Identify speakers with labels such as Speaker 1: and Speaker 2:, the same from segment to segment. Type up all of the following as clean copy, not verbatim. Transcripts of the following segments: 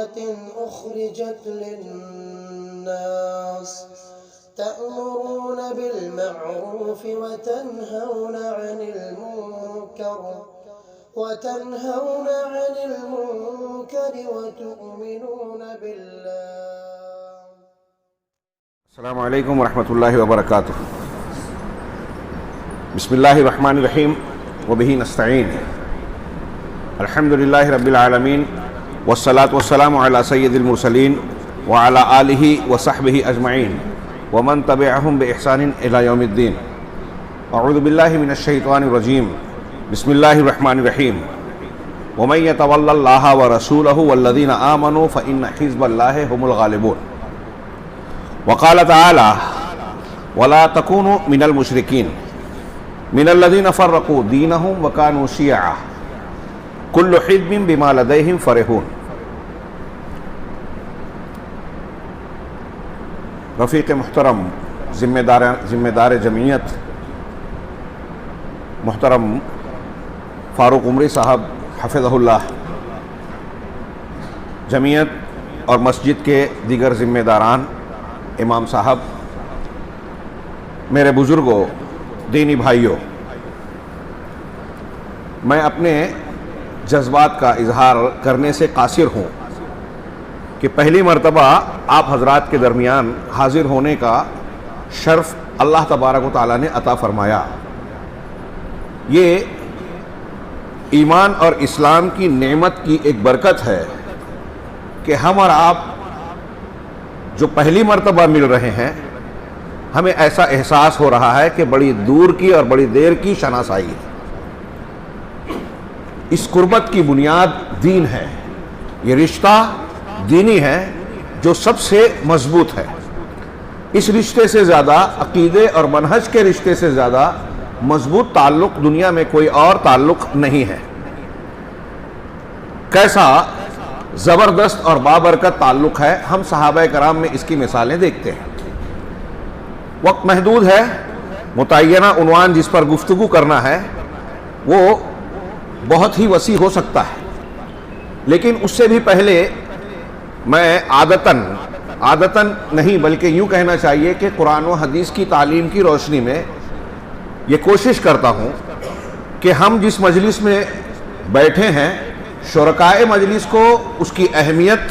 Speaker 1: أخرجت للناس تأمرون بالمعروف وتنهون عن المنكر وتؤمنون بالله.
Speaker 2: السلام علیکم ورحمۃ اللہ وبرکاتہ. بسم اللہ الرحمن الرحیم وبہ نستعین. الحمد للہ رب العالمین والصلاة والسلام علی سید المرسلین وعلی آلہ وصحبہ اجمعین ومن تبعہم بإحسان الی یوم الدین. اعوذ باللہ من الشیطان الرجیم. بسم اللہ الرحمن الرحیم. ومن یتول اللہ ورسولہ والذین آمنوا فإن حزب اللہ هم الغالبون. وقال تعالی ولا تکونوا من المشرکین من الذین فرقوا دینہم وکانوا شیعا کل حزب بما لدیہم فرحون. رفیق محترم ذمہ دار جمعیت محترم فاروق عمری صاحب حفظہ اللہ، جمعیت اور مسجد کے دیگر ذمہ داران، امام صاحب، میرے بزرگوں، دینی بھائیوں، میں اپنے جذبات کا اظہار کرنے سے قاصر ہوں کہ پہلی مرتبہ آپ حضرات کے درمیان حاضر ہونے کا شرف اللہ تبارک و تعالیٰ نے عطا فرمایا. یہ ایمان اور اسلام کی نعمت کی ایک برکت ہے کہ ہم اور آپ جو پہلی مرتبہ مل رہے ہیں، ہمیں ایسا احساس ہو رہا ہے کہ بڑی دور کی اور بڑی دیر کی شناسائی ہے. اس قربت کی بنیاد دین ہے. یہ رشتہ دینی ہے جو سب سے مضبوط ہے. اس رشتے سے زیادہ، عقیدے اور منہج کے رشتے سے زیادہ مضبوط تعلق دنیا میں کوئی اور تعلق نہیں ہے. کیسا زبردست اور بابرکت تعلق ہے، ہم صحابہ کرام میں اس کی مثالیں دیکھتے ہیں. وقت محدود ہے، متعینہ عنوان جس پر گفتگو کرنا ہے وہ بہت ہی وسیع ہو سکتا ہے، لیکن اس سے بھی پہلے میں عادتاً نہیں بلکہ یوں کہنا چاہیے کہ قرآن و حدیث کی تعلیم کی روشنی میں یہ کوشش کرتا ہوں کہ ہم جس مجلس میں بیٹھے ہیں، شرکائے مجلس کو اس کی اہمیت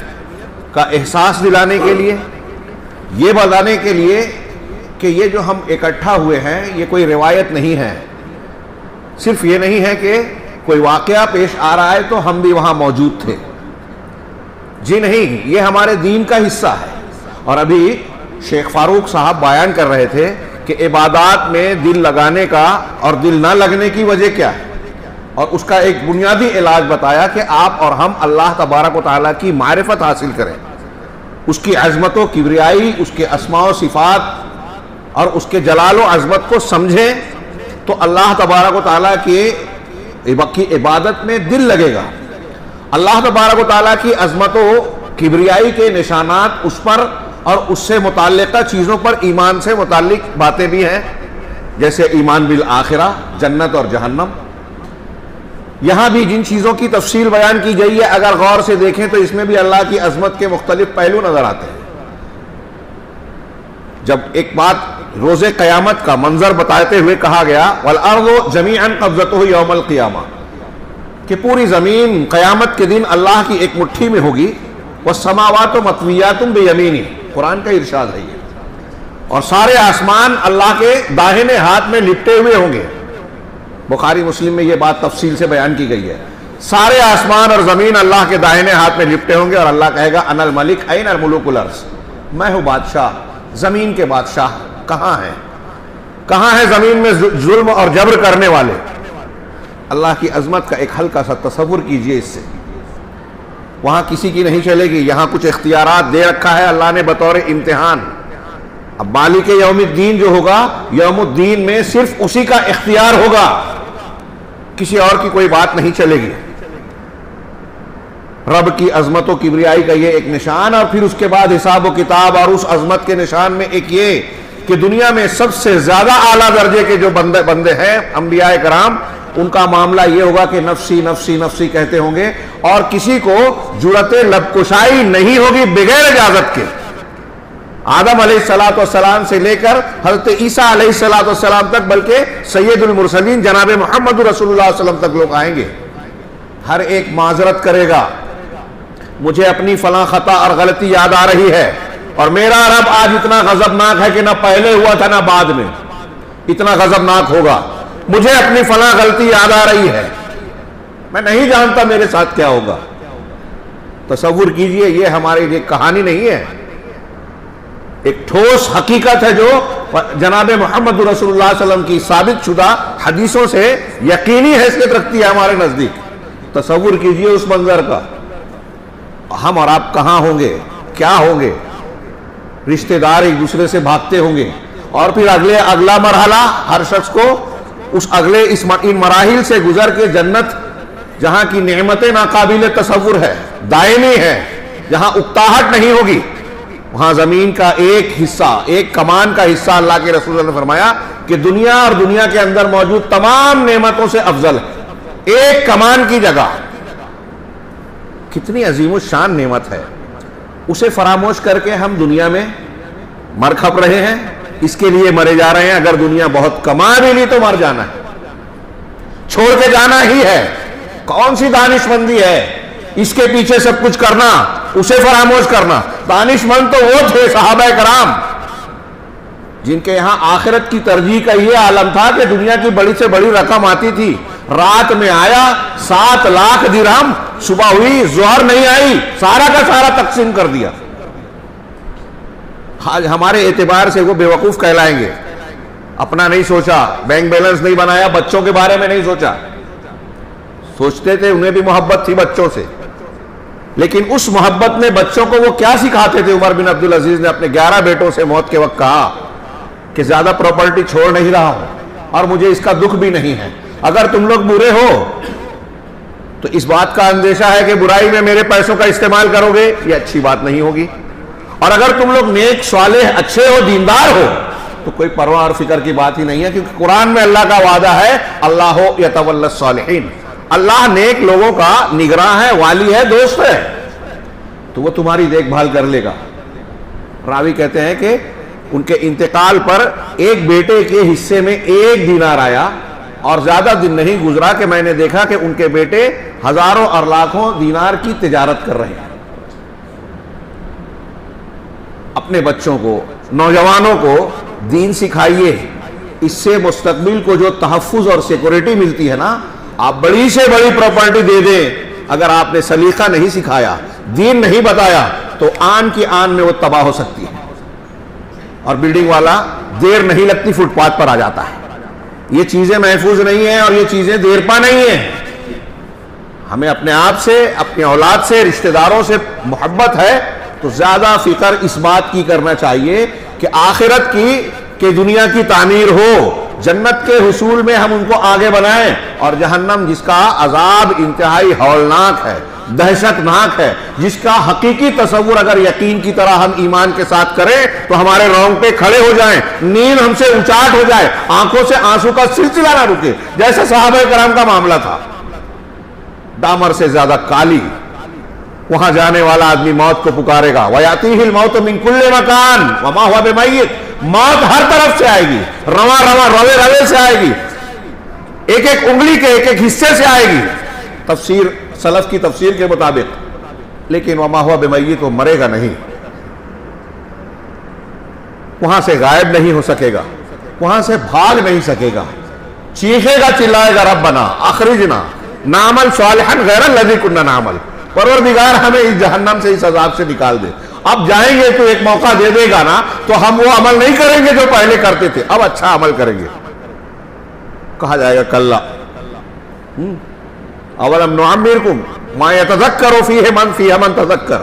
Speaker 2: کا احساس دلانے کے لیے، یہ بتانے کے لیے کہ یہ جو ہم اکٹھا ہوئے ہیں یہ کوئی روایت نہیں ہے. صرف یہ نہیں ہے کہ کوئی واقعہ پیش آ رہا ہے تو ہم بھی وہاں موجود تھے. جی نہیں، یہ ہمارے دین کا حصہ ہے. اور ابھی شیخ فاروق صاحب بیان کر رہے تھے کہ عبادات میں دل لگانے کا اور دل نہ لگنے کی وجہ کیا ہے، اور اس کا ایک بنیادی علاج بتایا کہ آپ اور ہم اللہ تبارک و تعالیٰ کی معرفت حاصل کریں، اس کی عظمت و کبریائی، اس کے اسماء و صفات اور اس کے جلال و عظمت کو سمجھیں تو اللہ تبارک و تعالیٰ کی عبادت میں دل لگے گا. اللہ تبارک و تعالیٰ کی عظمت و کبریائی کے نشانات اس پر اور اس سے متعلقہ چیزوں پر ایمان سے متعلق باتیں بھی ہیں، جیسے ایمان بالآخرہ، جنت اور جہنم. یہاں بھی جن چیزوں کی تفصیل بیان کی گئی ہے اگر غور سے دیکھیں تو اس میں بھی اللہ کی عظمت کے مختلف پہلو نظر آتے ہیں. جب ایک بات روز قیامت کا منظر بتاتے ہوئے کہا گیا وَالْأَرْضُ جَمِيعًا قَبْضَتُهُ يَوْمَ الْقِيَامَةِ، کہ پوری زمین قیامت کے دن اللہ کی ایک مٹھی میں ہوگی. وَالسَّمَاوَاتُ مَطْوِيَّاتٌ بِيَمِينِهِ، قرآن کا ارشاد ہے یہ. اور سارے آسمان اللہ کے داہنے ہاتھ میں لپٹے ہوئے ہوں گے. بخاری مسلم میں یہ بات تفصیل سے بیان کی گئی ہے. سارے آسمان اور زمین اللہ کے داہنے ہاتھ میں لپٹے ہوں گے اور اللہ کہے گا انا الملک این الملوک الارض، میں ہوں بادشاہ، زمین کے بادشاہ کہاں ہیں؟ کہاں ہیں زمین میں ظلم اور جبر کرنے والے؟ اللہ کی عظمت کا ایک ہلکا سا تصور کیجئے اس سے. وہاں کسی کی نہیں چلے گی. یہاں کچھ اختیارات دے رکھا ہے اللہ نے بطور امتحان. اب مالک یوم الدین جو ہوگا، یوم الدین میں صرف اسی کا اختیار ہوگا، کسی اور کی کوئی بات نہیں چلے گی. رب کی عظمت و کبریائی کا یہ ایک نشان، اور پھر اس کے بعد حساب و کتاب اور اس عظمت کے نشان میں ایک یہ کہ دنیا میں سب سے زیادہ اعلیٰ درجے کے جو بندے ہیں انبیاء کرام، ان کا معاملہ یہ ہوگا کہ نفسی نفسی نفسی کہتے ہوں گے، اور کسی کو جرأت لب کشائی نہیں ہوگی بغیر اجازت کے۔ آدم علیہ السلام سے لے کر حضرت عیسیٰ علیہ السلام تک، بلکہ سید المرسلین جناب محمد رسول اللہ صلی اللہ علیہ وسلم تک لوگ آئیں گے، ہر ایک معذرت کرے گا، مجھے اپنی فلاں خطا اور غلطی یاد آ رہی ہے، اور میرا رب آج اتنا غضبناک ہے کہ نہ پہلے ہوا تھا نہ بعد میں اتنا غضبناک ہوگا، مجھے اپنی فلاں غلطی یاد آ رہی ہے، میں نہیں جانتا میرے ساتھ کیا ہوگا۔ تصور کیجئے، یہ ہماری یہ کہانی نہیں ہے، ایک ٹھوس حقیقت ہے جو جناب محمد رسول اللہ صلی اللہ علیہ وسلم کی ثابت شدہ حدیثوں سے یقینی حیثیت رکھتی ہے ہمارے نزدیک۔ تصور کیجئے اس منظر کا، ہم اور آپ کہاں ہوں گے، کیا ہوں گے، رشتہ دار ایک دوسرے سے بھاگتے ہوں گے، اور پھر اگلا مرحلہ ہر شخص کو اس اگلے ان مراحل سے گزر کے جنت، جہاں کی نعمتیں ناقابل تصور ہے، دائمی ہے، جہاں اکتاہٹ نہیں ہوگی، وہاں زمین کا ایک حصہ، ایک کمان کا حصہ اللہ کے رسول نے فرمایا کہ دنیا اور دنیا کے اندر موجود تمام نعمتوں سے افضل ہے، ایک کمان کی جگہ۔ کتنی عظیم الشان نعمت ہے، اسے فراموش کر کے ہم دنیا میں مر کھپ رہے ہیں، اس کے لیے مرے جا رہے ہیں۔ اگر دنیا بہت کما بھی لی تو مر جانا ہے، چھوڑ کے جانا ہی ہے۔ کون سی دانش مندی ہے اس کے پیچھے سب کچھ کرنا، اسے فراموش کرنا۔ دانش مند تو وہ تھے صحابہ کرام جن کے یہاں آخرت کی ترجیح کا یہ عالم تھا کہ دنیا کی بڑی سے بڑی رقم آتی تھی، رات میں آیا 7 لاکھ درہم، صبح ہوئی ظہر نہیں آئی، سارا کا سارا تقسیم کر دیا۔ آج ہمارے اعتبار سے وہ بیوقوف کہلائیں گے، اپنا نہیں سوچا، بینک بیلنس نہیں بنایا، بچوں کے بارے میں نہیں سوچا۔ سوچتے تھے، انہیں بھی محبت تھی بچوں سے، لیکن اس محبت میں بچوں کو وہ کیا سکھاتے تھے؟ عمر بن عبدالعزیز نے اپنے 11 بیٹوں سے موت کے وقت کہا کہ زیادہ پراپرٹی چھوڑ نہیں رہا ہوں، اور مجھے اس کا دکھ بھی نہیں ہے، اگر تم لوگ برے ہو تو اس بات کا اندیشہ ہے کہ برائی میں میرے پیسوں کا استعمال کرو گے، یہ اچھی بات نہیں ہوگی، اور اگر تم لوگ نیک صالح اچھے ہو دیندار ہو تو کوئی پرواہ اور فکر کی بات ہی نہیں ہے، کیونکہ قرآن میں اللہ کا وعدہ ہے اللہ یتولی الصالحین، اللہ نیک لوگوں کا نگراں ہے، والی ہے، دوست ہے، تو وہ تمہاری دیکھ بھال کر لے گا۔ راوی کہتے ہیں کہ ان کے انتقال پر ایک بیٹے کے حصے میں 1 دینار آیا، اور زیادہ دن نہیں گزرا کہ میں نے دیکھا کہ ان کے بیٹے ہزاروں اور لاکھوں دینار کی تجارت کر رہے ہیں۔ اپنے بچوں کو، نوجوانوں کو دین سکھائیے، اس سے مستقبل کو جو تحفظ اور سیکورٹی ملتی ہے نا، آپ بڑی سے بڑی پراپرٹی دے دیں، اگر آپ نے سلیقہ نہیں سکھایا، دین نہیں بتایا، تو آن کی آن میں وہ تباہ ہو سکتی ہے، اور بلڈنگ والا دیر نہیں لگتی فٹ پاتھ پر آ جاتا ہے۔ یہ چیزیں محفوظ نہیں ہیں، اور یہ چیزیں دیر پا نہیں ہیں۔ ہمیں اپنے آپ سے، اپنے اولاد سے، رشتہ داروں سے محبت ہے تو زیادہ فکر اس بات کی کرنا چاہیے کہ آخرت کی، کہ دنیا کی تعمیر ہو، جنت کے حصول میں ہم ان کو آگے بنائیں، اور جہنم جس کا عذاب انتہائی ہولناک ہے، دہشتناک ہے، جس کا حقیقی تصور اگر یقین کی طرح ہم ایمان کے ساتھ کریں تو ہمارے رونگٹے کھڑے ہو جائیں، نیند ہم سے اونچاٹ ہو جائے، آنکھوں سے آنسو کا سلسلہ نہ رکے، جیسے صحابہ کرام کا معاملہ تھا۔ دامر سے زیادہ کالی، وہاں جانے والا آدمی موت کو پکارے گا، وَيَأْتِيهِ الْمَوْتُ مِنْ كُلِّ مَكَانٍ وَمَا هُوَ بِمَيِّتٍ، موت ہر طرف سے آئے گی، رواں رواں روے روے سے آئے گی، ایک ایک انگلی کے ایک ایک حصے سے آئے گی، تفسیر سلف کی تفسیر کے مطابق، لیکن وَمَا هُوَ بِمَيِّتٍ، وہ مرے گا نہیں، وہاں سے غائب نہیں ہو سکے گا، وہاں سے بھاگ نہیں سکے گا، چیخے گا، چلائے گا، ربنا اخرجنا نعمل صالحا غیر الذی کنا نعمل، پروردگار ہمیں اس جہنم سے، اس عذاب سے نکال دے۔ اب جائیں گے تو ایک موقع دے دے گا نا، تو ہم وہ عمل نہیں کریں گے جو پہلے کرتے تھے، اب اچھا عمل کریں گے۔ کہا جائے گا کلا اولم نعمرکم ما یتذکر فیہ من تذکر،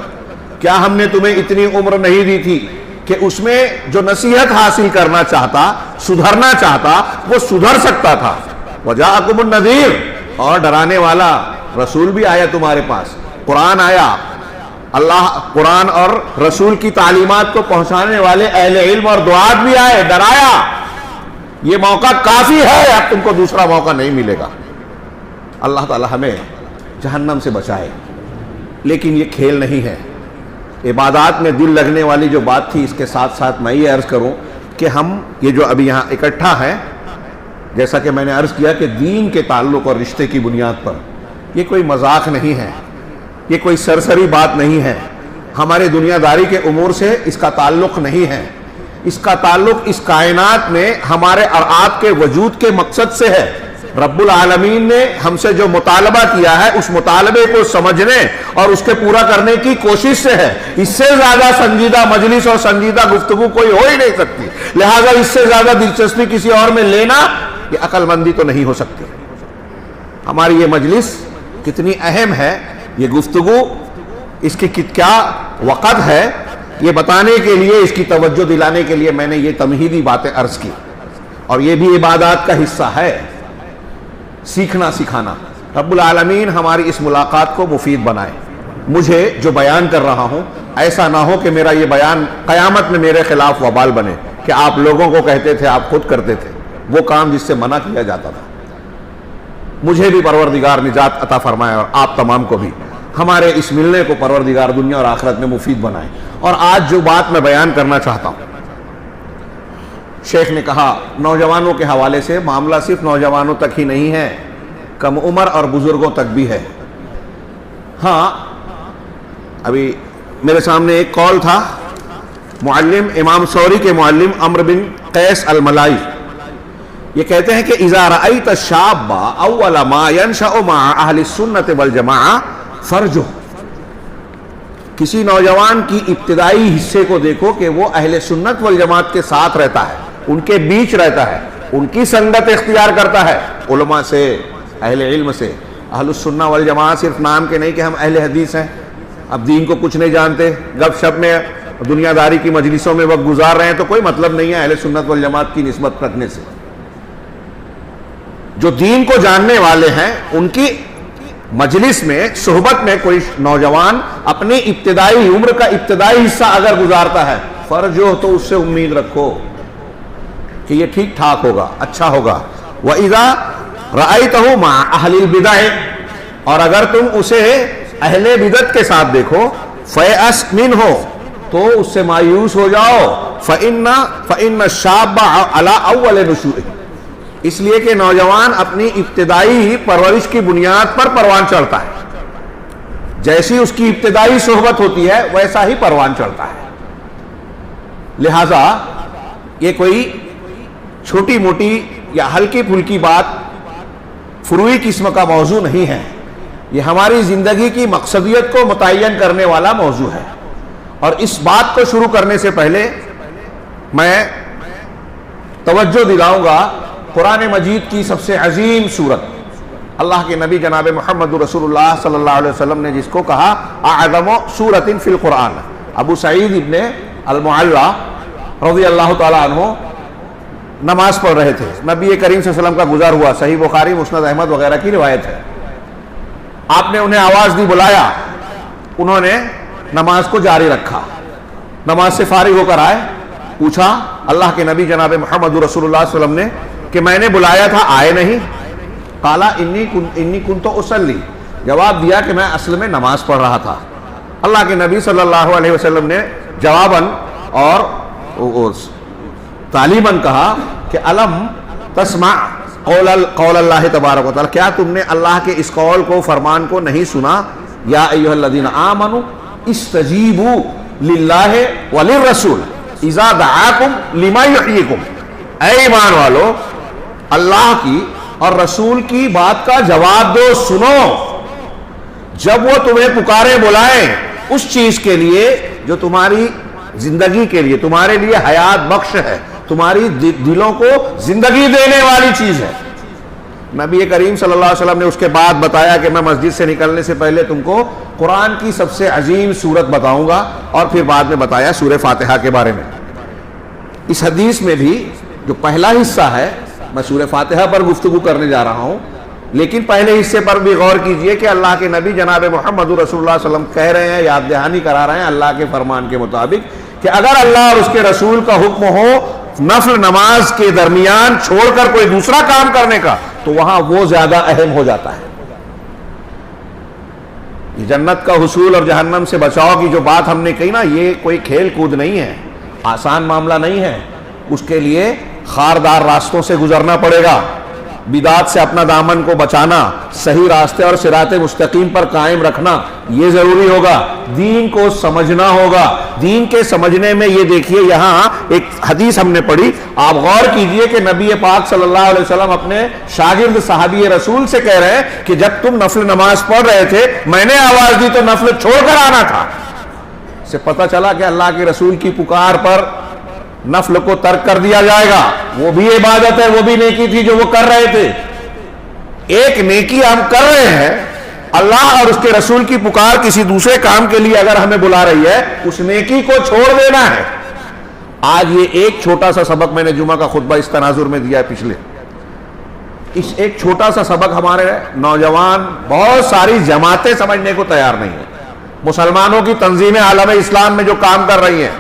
Speaker 2: کیا ہم نے تمہیں اتنی عمر نہیں دی تھی کہ اس میں جو نصیحت حاصل کرنا چاہتا، سدھرنا چاہتا، وہ سدھر سکتا تھا۔ وجاءکم النذیر، اور ڈرانے والا رسول بھی آیا تمہارے پاس، قرآن آیا، اللہ قرآن اور رسول کی تعلیمات کو پہنچانے والے اہل علم اور دعات بھی آئے، ڈرایا۔ یہ موقع کافی ہے، اب تم کو دوسرا موقع نہیں ملے گا۔ اللہ تعالی ہمیں جہنم سے بچائے. لیکن یہ کھیل نہیں ہے. عبادات میں دل لگنے والی جو بات تھی، اس کے ساتھ ساتھ میں یہ عرض کروں کہ ہم یہ جو ابھی یہاں اکٹھا ہیں، جیسا کہ میں نے عرض کیا کہ دین کے تعلق اور رشتے کی بنیاد پر، یہ کوئی مذاق نہیں ہے، یہ کوئی سرسری بات نہیں ہے، ہمارے دنیا داری کے امور سے اس کا تعلق نہیں ہے. اس کا تعلق اس کائنات میں ہمارے اور آپ کے وجود کے مقصد سے ہے. رب العالمین نے ہم سے جو مطالبہ کیا ہے، اس مطالبے کو سمجھنے اور اس کے پورا کرنے کی کوشش سے ہے. اس سے زیادہ سنجیدہ مجلس اور سنجیدہ گفتگو کوئی ہو ہی نہیں سکتی. لہٰذا اس سے زیادہ دلچسپی کسی اور میں لینا یہ عقل مندی تو نہیں ہو سکتی. ہماری یہ مجلس کتنی اہم ہے، یہ گفتگو اس کی کیا وقت ہے، یہ بتانے کے لیے، اس کی توجہ دلانے کے لیے میں نے یہ تمہیدی باتیں عرض کی. اور یہ بھی عبادات کا حصہ ہے، سیکھنا سکھانا. رب العالمین ہماری اس ملاقات کو مفید بنائے. مجھے جو بیان کر رہا ہوں ایسا نہ ہو کہ میرا یہ بیان قیامت میں میرے خلاف وبال بنے کہ آپ لوگوں کو کہتے تھے، آپ خود کرتے تھے وہ کام جس سے منع کیا جاتا تھا. مجھے بھی پروردگار نجات عطا فرمائے اور آپ تمام کو بھی ہمارے اس ملنے کو پروردگار دنیا اور آخرت میں مفید بنائے. اور آج جو بات میں بیان کرنا چاہتا ہوں، شیخ نے کہا نوجوانوں کے حوالے سے، معاملہ صرف نوجوانوں تک ہی نہیں ہے، کم عمر اور بزرگوں تک بھی ہے. ہاں، ابھی میرے سامنے ایک کال تھا، معلم امام ثوری کے معلم عمرو بن قیس الملائی، یہ کہتے ہیں کہ اذا رأیت الشاب اول ما ينشأ مع اہل السنت والجماعہ فرجہ. کسی نوجوان کی ابتدائی حصے کو دیکھو کہ وہ اہل سنت والجماعت کے ساتھ رہتا ہے، ان کے بیچ رہتا ہے، ان کی سنگت اختیار کرتا ہے، علماء سے، اہل علم سے. اہل السنہ والجماعت صرف نام کے نہیں کہ ہم اہل حدیث ہیں، اب دین کو کچھ نہیں جانتے، گپ شپ میں دنیا داری کی مجلسوں میں وقت گزار رہے ہیں، تو کوئی مطلب نہیں ہے اہل سنت والجماعت کی نسبت رکھنے سے. جو دین کو جاننے والے ہیں ان کی مجلس میں، صحبت میں کوئی نوجوان اپنی ابتدائی عمر کا ابتدائی حصہ اگر گزارتا ہے، فرض ہو تو اس سے امید رکھو کہ یہ ٹھیک ٹھاک ہوگا، اچھا ہوگا. وَإِذَا رَأَيْتَهُ مَعَ أَهْلِ الْبِدَعِ، اور اگر تم اسے اہل بدعت کے ساتھ دیکھو، فَيَأْسْ مِنْهُ، تو اس سے مایوس ہو جاؤ. فَإِنَّ الشَّابَّ عَلَىٰ أَوَّلِ نُشُوئِهِ، اس لیے کہ نوجوان اپنی ابتدائی پرورش کی بنیاد پر پروان چڑھتا ہے. جیسی اس کی ابتدائی صحبت ہوتی ہے ویسا ہی پروان چڑھتا ہے. لہذا یہ کوئی چھوٹی موٹی یا ہلکی پھلکی بات، فروعی قسم کا موضوع نہیں ہے، یہ ہماری زندگی کی مقصدیت کو متعین کرنے والا موضوع ہے. اور اس بات کو شروع کرنے سے پہلے میں توجہ دلاؤں گا قرآن مجید کی سب سے عظیم سورت، اللہ کے نبی جناب محمد رسول اللہ صلی اللہ علیہ وسلم نے جس کو کہا اعظم سورۃ فی القرآن. ابو سعید ابن المعلا رضی اللہ تعالیٰ عنہ نماز پڑھ رہے تھے، نبی کریم صلی اللہ علیہ وسلم کا گزر ہوا، صحیح بخاری، مسند احمد وغیرہ کی روایت ہے. آپ نے انہیں آواز دی، بلایا، انہوں نے نماز کو جاری رکھا. نماز سے فارغ ہو کر آئے، پوچھا اللہ کے نبی جناب محمد رسول اللہ صلی اللہ علیہ وسلم نے کہ میں نے بلایا تھا، آئے نہیں؟ قالا انی کنت اصلی، جواب دیا کہ میں اصل میں نماز پڑھ رہا تھا. اللہ کے نبی صلی اللہ علیہ وسلم نے جواباً اور تعلیماً کہا کہ الم تسمع قول اللہ تبارک و تعالی، کیا تم نے اللہ کے اس قول کو، فرمان کو نہیں سنا؟ یا ایھا الذین آمنوا استجیبوا للہ وللرسول اذا دعاکم لما یحییکم. اے ایمان والو، اللہ کی اور رسول کی بات کا جواب دو، سنو جب وہ تمہیں پکارے بلائیں اس چیز کے لیے جو تمہاری زندگی کے لیے، تمہارے لیے حیات بخش ہے، تمہاری دلوں کو زندگی دینے والی چیز ہے. نبی کریم صلی اللہ علیہ وسلم نے اس کے بعد بتایا کہ میں مسجد سے نکلنے سے پہلے تم کو قرآن کی سب سے عظیم سورت بتاؤں گا، اور پھر بعد میں بتایا سورہ فاتحہ کے بارے میں. اس حدیث میں بھی جو پہلا حصہ ہے، میں سورہ فاتحہ پر گفتگو کرنے جا رہا ہوں، لیکن پہلے حصے پر بھی غور کیجئے کہ اللہ کے نبی جناب محمد رسول اللہ صلی اللہ علیہ وسلم کہہ رہے ہیں، یاد دہانی کرا رہے ہیں اللہ کے فرمان کے مطابق کہ اگر اللہ اور اس کے رسول کا حکم ہو نفل نماز کے درمیان چھوڑ کر کوئی دوسرا کام کرنے کا، تو وہاں وہ زیادہ اہم ہو جاتا ہے. یہ جنت کا حصول اور جہنم سے بچاؤ کی جو بات ہم نے کہی نا، یہ کوئی کھیل کود نہیں ہے، آسان معاملہ نہیں ہے. اس کے لیے خاردار راستوں سے گزرنا پڑے گا، بدعات سے اپنا دامن کو بچانا، صحیح راستے اور صراط مستقیم پر قائم رکھنا یہ ضروری ہوگا. دین کو سمجھنا ہوگا. دین کے سمجھنے میں یہ دیکھیے، یہاں ایک حدیث ہم نے پڑھی، آپ غور کیجئے کہ نبی پاک صلی اللہ علیہ وسلم اپنے شاگرد صحابی رسول سے کہہ رہے ہیں کہ جب تم نفل نماز پڑھ رہے تھے میں نے آواز دی تو نفل چھوڑ کر آنا تھا. اس سے پتہ چلا کہ اللہ کے رسول کی پکار پر نفل کو ترک کر دیا جائے گا. وہ بھی عبادت ہے، وہ بھی نیکی تھی جو وہ کر رہے تھے. ایک نیکی ہم کر رہے ہیں، اللہ اور اس کے رسول کی پکار کسی دوسرے کام کے لیے اگر ہمیں بلا رہی ہے، اس نیکی کو چھوڑ دینا ہے. آج یہ ایک چھوٹا سا سبق میں نے جمعہ کا خطبہ اس تناظر میں دیا ہے پچھلے، اس ایک چھوٹا سا سبق ہمارے نوجوان بہت ساری جماعتیں سمجھنے کو تیار نہیں ہیں. مسلمانوں کی تنظیمیں عالم اسلام میں جو کام کر رہی ہیں،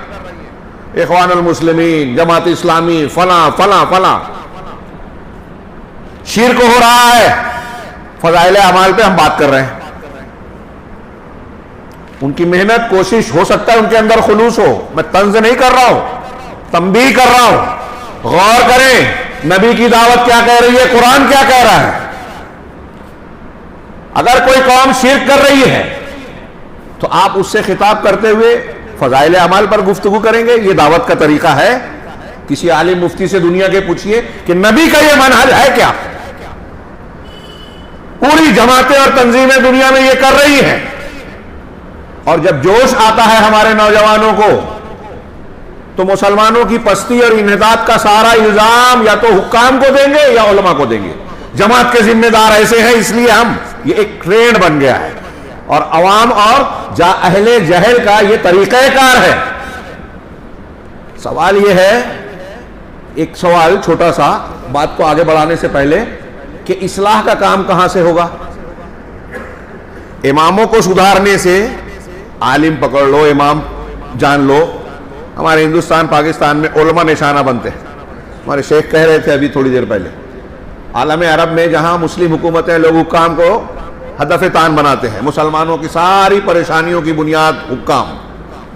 Speaker 2: اخوان المسلمین، جماعت اسلامی، فلاں فلاں فلاں، شرک ہو رہا ہے. فضائل اعمال پہ ہم بات کر رہے ہیں. ان کی محنت کوشش ہو سکتا ہے ان کے اندر خلوص ہو، میں طنز نہیں کر رہا ہوں، تنبیہ کر رہا ہوں. غور کریں نبی کی دعوت کیا کہہ رہی ہے، قرآن کیا کہہ رہا ہے. اگر کوئی قوم شرک کر رہی ہے تو آپ اس سے خطاب کرتے ہوئے فضائل اعمال پر گفتگو کریں گے؟ یہ دعوت کا طریقہ ہے؟ کسی عالم مفتی سے دنیا کے پوچھئے کہ نبی کا یہ منہج ہے کیا؟ پوری جماعتیں اور تنظیمیں دنیا میں یہ کر رہی ہیں، اور جب جوش آتا ہے ہمارے نوجوانوں کو تو مسلمانوں کی پستی اور انحطاط کا سارا الزام یا تو حکام کو دیں گے یا علماء کو دیں گے. جماعت کے ذمہ دار ایسے ہیں، اس لیے ہم یہ ایک ٹرینڈ بن گیا ہے اور عوام اور اہل جہل کا یہ طریقہ کار ہے. سوال یہ ہے، ایک سوال چھوٹا سا بات کو آگے بڑھانے سے پہلے، کہ اصلاح کا کام کہاں سے ہوگا؟ اماموں کو سدھارنے سے، عالم پکڑ لو، امام جان لو. ہمارے ہندوستان پاکستان میں علماء نشانہ بنتے ہیں. ہمارے شیخ کہہ رہے تھے ابھی تھوڑی دیر پہلے، عالم عرب میں جہاں مسلم حکومتیں لوگ حکام کو ہدف تان بناتے ہیں، مسلمانوں کی ساری پریشانیوں کی بنیاد حکام،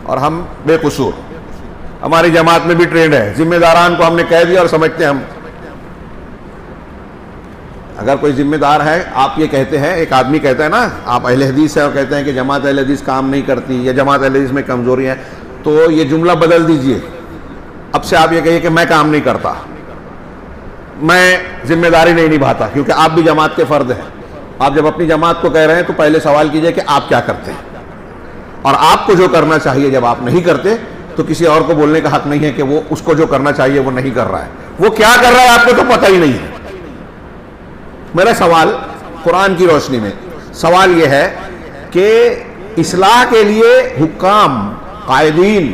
Speaker 2: اور ہم بے قصور. ہماری جماعت میں بھی ٹرینڈ ہے، ذمہ داران کو ہم نے کہہ دیا اور سمجھتے ہیں ہم. اگر کوئی ذمہ دار ہے، آپ یہ کہتے ہیں، ایک آدمی کہتا ہے نا آپ اہل حدیث ہیں اور کہتے ہیں کہ جماعت اہل حدیث کام نہیں کرتی یا جماعت اہل حدیث میں کمزوری ہے، تو یہ جملہ بدل دیجئے. اب سے آپ یہ کہیے کہ میں کام نہیں کرتا، میں ذمہ داری نہیں نبھاتا، کیونکہ آپ بھی جماعت کے فرد ہیں. آپ جب اپنی جماعت کو کہہ رہے ہیں تو پہلے سوال کیجئے کہ آپ کیا کرتے ہیں، اور آپ کو جو کرنا چاہیے جب آپ نہیں کرتے تو کسی اور کو بولنے کا حق نہیں ہے کہ وہ اس کو جو کرنا چاہیے وہ نہیں کر رہا ہے. وہ کیا کر رہا ہے آپ کو تو پتہ ہی نہیں ہے. میرا سوال قرآن کی روشنی میں سوال یہ ہے کہ اصلاح کے لیے حکام، قائدین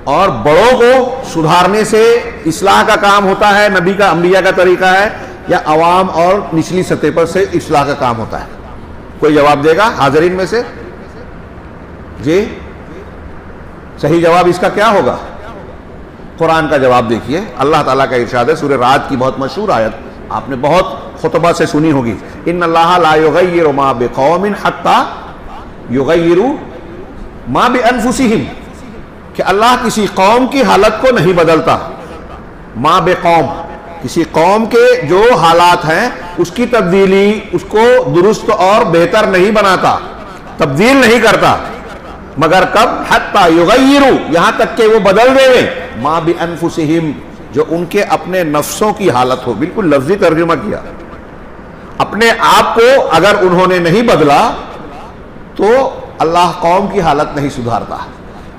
Speaker 2: اور بڑوں کو سدھارنے سے اصلاح کا کام ہوتا ہے، نبی کا انبیاء کا طریقہ ہے، یا عوام اور نچلی سطح پر سے اصلاح کا کام ہوتا ہے؟ کوئی جواب دے گا حاضرین میں سے؟ جی صحیح جواب اس کا کیا ہوگا؟ قرآن کا جواب دیکھیے. اللہ تعالیٰ کا ارشاد ہے، سورہ رعد کی بہت مشہور آیت آپ نے بہت خطبہ سے سنی ہوگی، ان اللہ لا یغیر ما بقوم حتی یغیروا ما بانفسہم، کہ اللہ کسی قوم کی حالت کو نہیں بدلتا. ما بقوم، کسی قوم کے جو حالات ہیں اس کی تبدیلی، اس کو درست اور بہتر نہیں بناتا، تبدیل نہیں کرتا، مگر کب؟ حتی یغیروا، یہاں تک کہ وہ بدل دے ما بانفسہم، جو ان کے اپنے نفسوں کی حالت ہو. بالکل لفظی ترجمہ کیا. اپنے آپ کو اگر انہوں نے نہیں بدلا تو اللہ قوم کی حالت نہیں سدھارتا.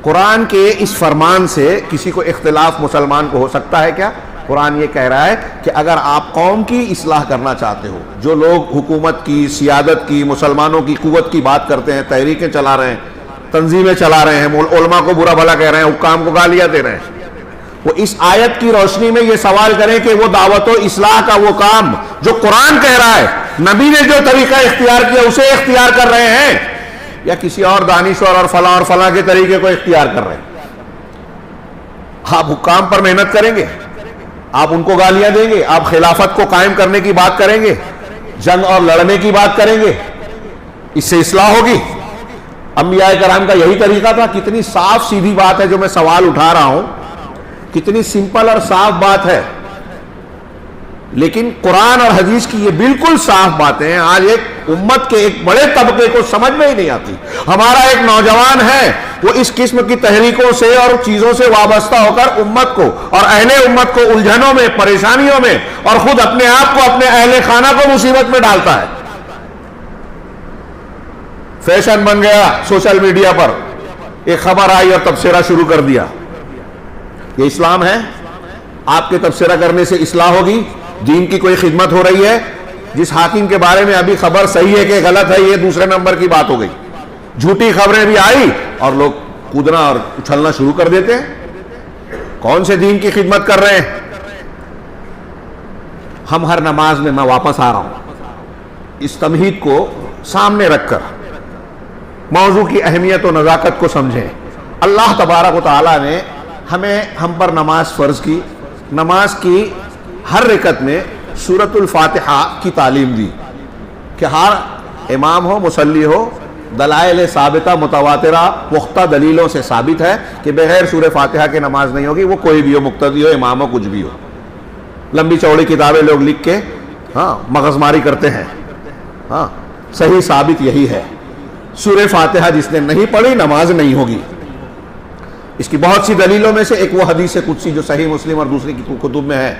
Speaker 2: قرآن کے اس فرمان سے کسی کو اختلاف مسلمان کو ہو سکتا ہے کیا؟ قرآن یہ کہہ رہا ہے کہ اگر آپ قوم کی اصلاح کرنا چاہتے ہو، جو لوگ حکومت کی، سیادت کی، مسلمانوں کی قوت کی بات کرتے ہیں، تحریکیں چلا رہے ہیں، تنظیمیں چلا رہے ہیں، علماء کو برا بھلا کہہ رہے ہیں، حکام کو گالیاں دے رہے ہیں، وہ اس آیت کی روشنی میں یہ سوال کریں کہ وہ دعوت و اصلاح کا وہ کام جو قرآن کہہ رہا ہے، نبی نے جو طریقہ اختیار کیا اسے اختیار کر رہے ہیں، یا کسی اور دانشور اور فلاں کے طریقے کو اختیار کر رہے ہیں. آپ حکام پر محنت کریں گے، آپ ان کو گالیاں دیں گے، آپ خلافت کو قائم کرنے کی بات کریں گے، جنگ اور لڑنے کی بات کریں گے، اس سے اصلاح ہوگی. انبیاء کرام کا یہی طریقہ تھا. کتنی صاف سیدھی بات ہے جو میں سوال اٹھا رہا ہوں, کتنی سمپل اور صاف بات ہے, لیکن قرآن اور حدیث کی یہ بالکل صاف باتیں ہیں آج ایک امت کے ایک بڑے طبقے کو سمجھ میں ہی نہیں آتی. ہمارا ایک نوجوان ہے, وہ اس قسم کی تحریکوں سے اور چیزوں سے وابستہ ہو کر امت کو اور اہل امت کو الجھنوں میں, پریشانیوں میں, اور خود اپنے آپ کو, اپنے اہل خانہ کو مصیبت میں ڈالتا ہے. فیشن بن گیا سوشل میڈیا پر, ایک خبر آئی اور تبصرہ شروع کر دیا. یہ اسلام ہے؟ آپ کے تبصرہ کرنے سے اصلاح ہوگی؟ دین کی کوئی خدمت ہو رہی ہے؟ جس حاکم کے بارے میں ابھی خبر صحیح ہے کہ غلط ہے, یہ دوسرے نمبر کی بات ہو گئی. جھوٹی خبریں بھی آئی اور لوگ کودنا اور اچھلنا شروع کر دیتے ہیں. کون سے دین کی خدمت کر رہے ہیں؟ ہم ہر نماز میں, میں واپس آ رہا ہوں, اس تمہید کو سامنے رکھ کر موضوع کی اہمیت و نزاکت کو سمجھیں. اللہ تبارک و تعالیٰ نے ہم پر نماز فرض کی. نماز کی ہر رکعت میں سورۃ الفاتحہ کی تعلیم دی کہ ہر امام ہو, مصلی ہو, دلائل ثابتہ متواترہ پختہ دلیلوں سے ثابت ہے کہ بغیر سورہ فاتحہ کے نماز نہیں ہوگی. وہ کوئی بھی ہو, مقتدی ہو, امام ہو, کچھ بھی ہو. لمبی چوڑی کتابیں لوگ لکھ کے مغز ماری کرتے ہیں. صحیح ثابت یہی ہے, سورہ فاتحہ جس نے نہیں پڑھی نماز نہیں ہوگی. اس کی بہت سی دلیلوں میں سے ایک وہ حدیث قدسی جو صحیح مسلم اور دوسری کتب میں ہے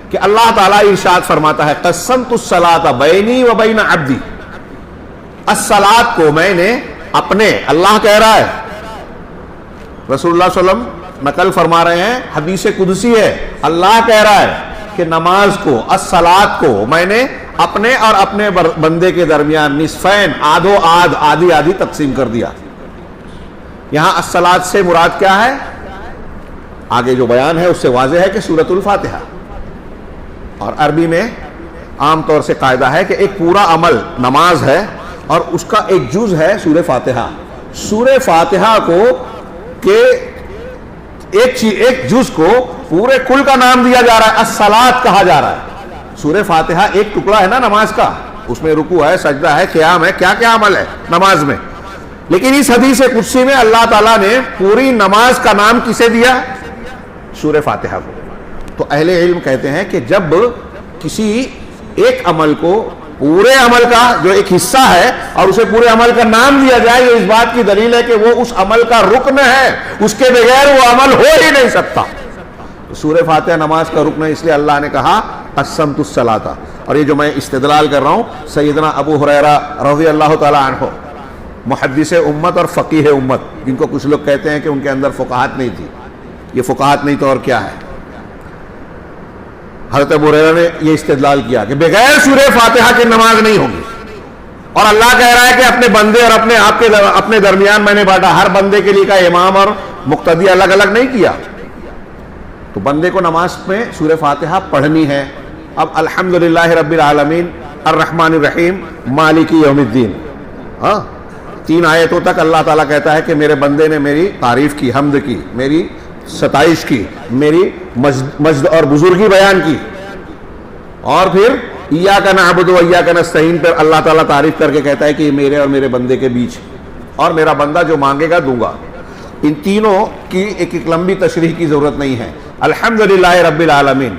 Speaker 2: کہ اللہ تعالیٰ ارشاد فرماتا ہے, قسمت الصلاۃ بینی و بین عبدی. الصلاۃ کو میں نے اپنے, اللہ کہہ رہا ہے, رسول اللہ صلی اللہ علیہ وسلم نقل فرما رہے ہیں, حدیث قدسی ہے, اللہ کہہ رہا ہے کہ نماز کو, الصلاۃ کو میں نے اپنے اور اپنے بندے کے درمیان نصفین, آدھو آدھ, آدھی آدھی تقسیم کر دیا. یہاں الصلاۃ سے مراد کیا ہے؟ آگے جو بیان ہے اس سے واضح ہے کہ سورۃ الفاتحہ. اور عربی میں عام طور سے قاعدہ ہے کہ ایک پورا عمل نماز ہے اور اس کا ایک جز ہے سورہ فاتحہ. سورہ فاتحہ کو کہ ایک جز کو پورے کل کا نام دیا جا رہا ہے, الصلاۃ کہا جا رہا ہے. سورہ فاتحہ ایک ٹکڑا ہے نا نماز کا, اس میں رکوع ہے, سجدہ ہے, قیام ہے, کیا کیا عمل ہے نماز میں. لیکن اس حدیث قدسی میں اللہ تعالیٰ نے پوری نماز کا نام کسے دیا؟ سورہ فاتحہ کو. تو اہل علم کہتے ہیں کہ جب کسی ایک عمل کو, پورے عمل کا جو ایک حصہ ہے, اور اسے پورے عمل کا نام دیا جائے, یہ اس بات کی دلیل ہے کہ وہ اس عمل کا رکن ہے, اس کے بغیر وہ عمل ہو ہی نہیں سکتا. سورہ فاتحہ نماز کا رکن ہے, اس لیے اللہ نے کہا قسمت الصلاۃ. اور یہ جو میں استدلال کر رہا ہوں, سیدنا ابو ہریرہ رضی اللہ تعالی عنہ, محدث امت اور فقیہ امت, جن کو کچھ لوگ کہتے ہیں کہ ان کے اندر فقاہت نہیں تھی. یہ فقاہت نہیں تو اور کیا ہے؟ حضرت ابو ہریرہ نے یہ استدلال کیا کہ بغیر سورہ فاتحہ کی نماز نہیں ہوگی. اور اللہ کہہ رہا ہے کہ اپنے بندے اور اپنے آپ کے اپنے درمیان میں نے بانٹا. ہر بندے کے لیے کا امام اور مقتدی الگ الگ نہیں کیا. تو بندے کو نماز میں سورہ فاتحہ پڑھنی ہے. اب الحمدللہ رب العالمین الرحمن الرحیم مالک یوم الدین, 3 آیتوں تک اللہ تعالیٰ کہتا ہے کہ میرے بندے نے میری تعریف کی, حمد کی, میری ستائش کی, میری مجد اور بزرگی بیان کی. اور پھر ایاک نعبد و ایاک نستعین پر اللہ تعالیٰ تعریف کر کے کہتا ہے کہ یہ میرے اور میرے بندے کے بیچ, اور میرا بندہ جو مانگے گا دوں گا. ان تینوں کی ایک لمبی تشریح کی ضرورت نہیں ہے. الحمدللہ رب العالمین,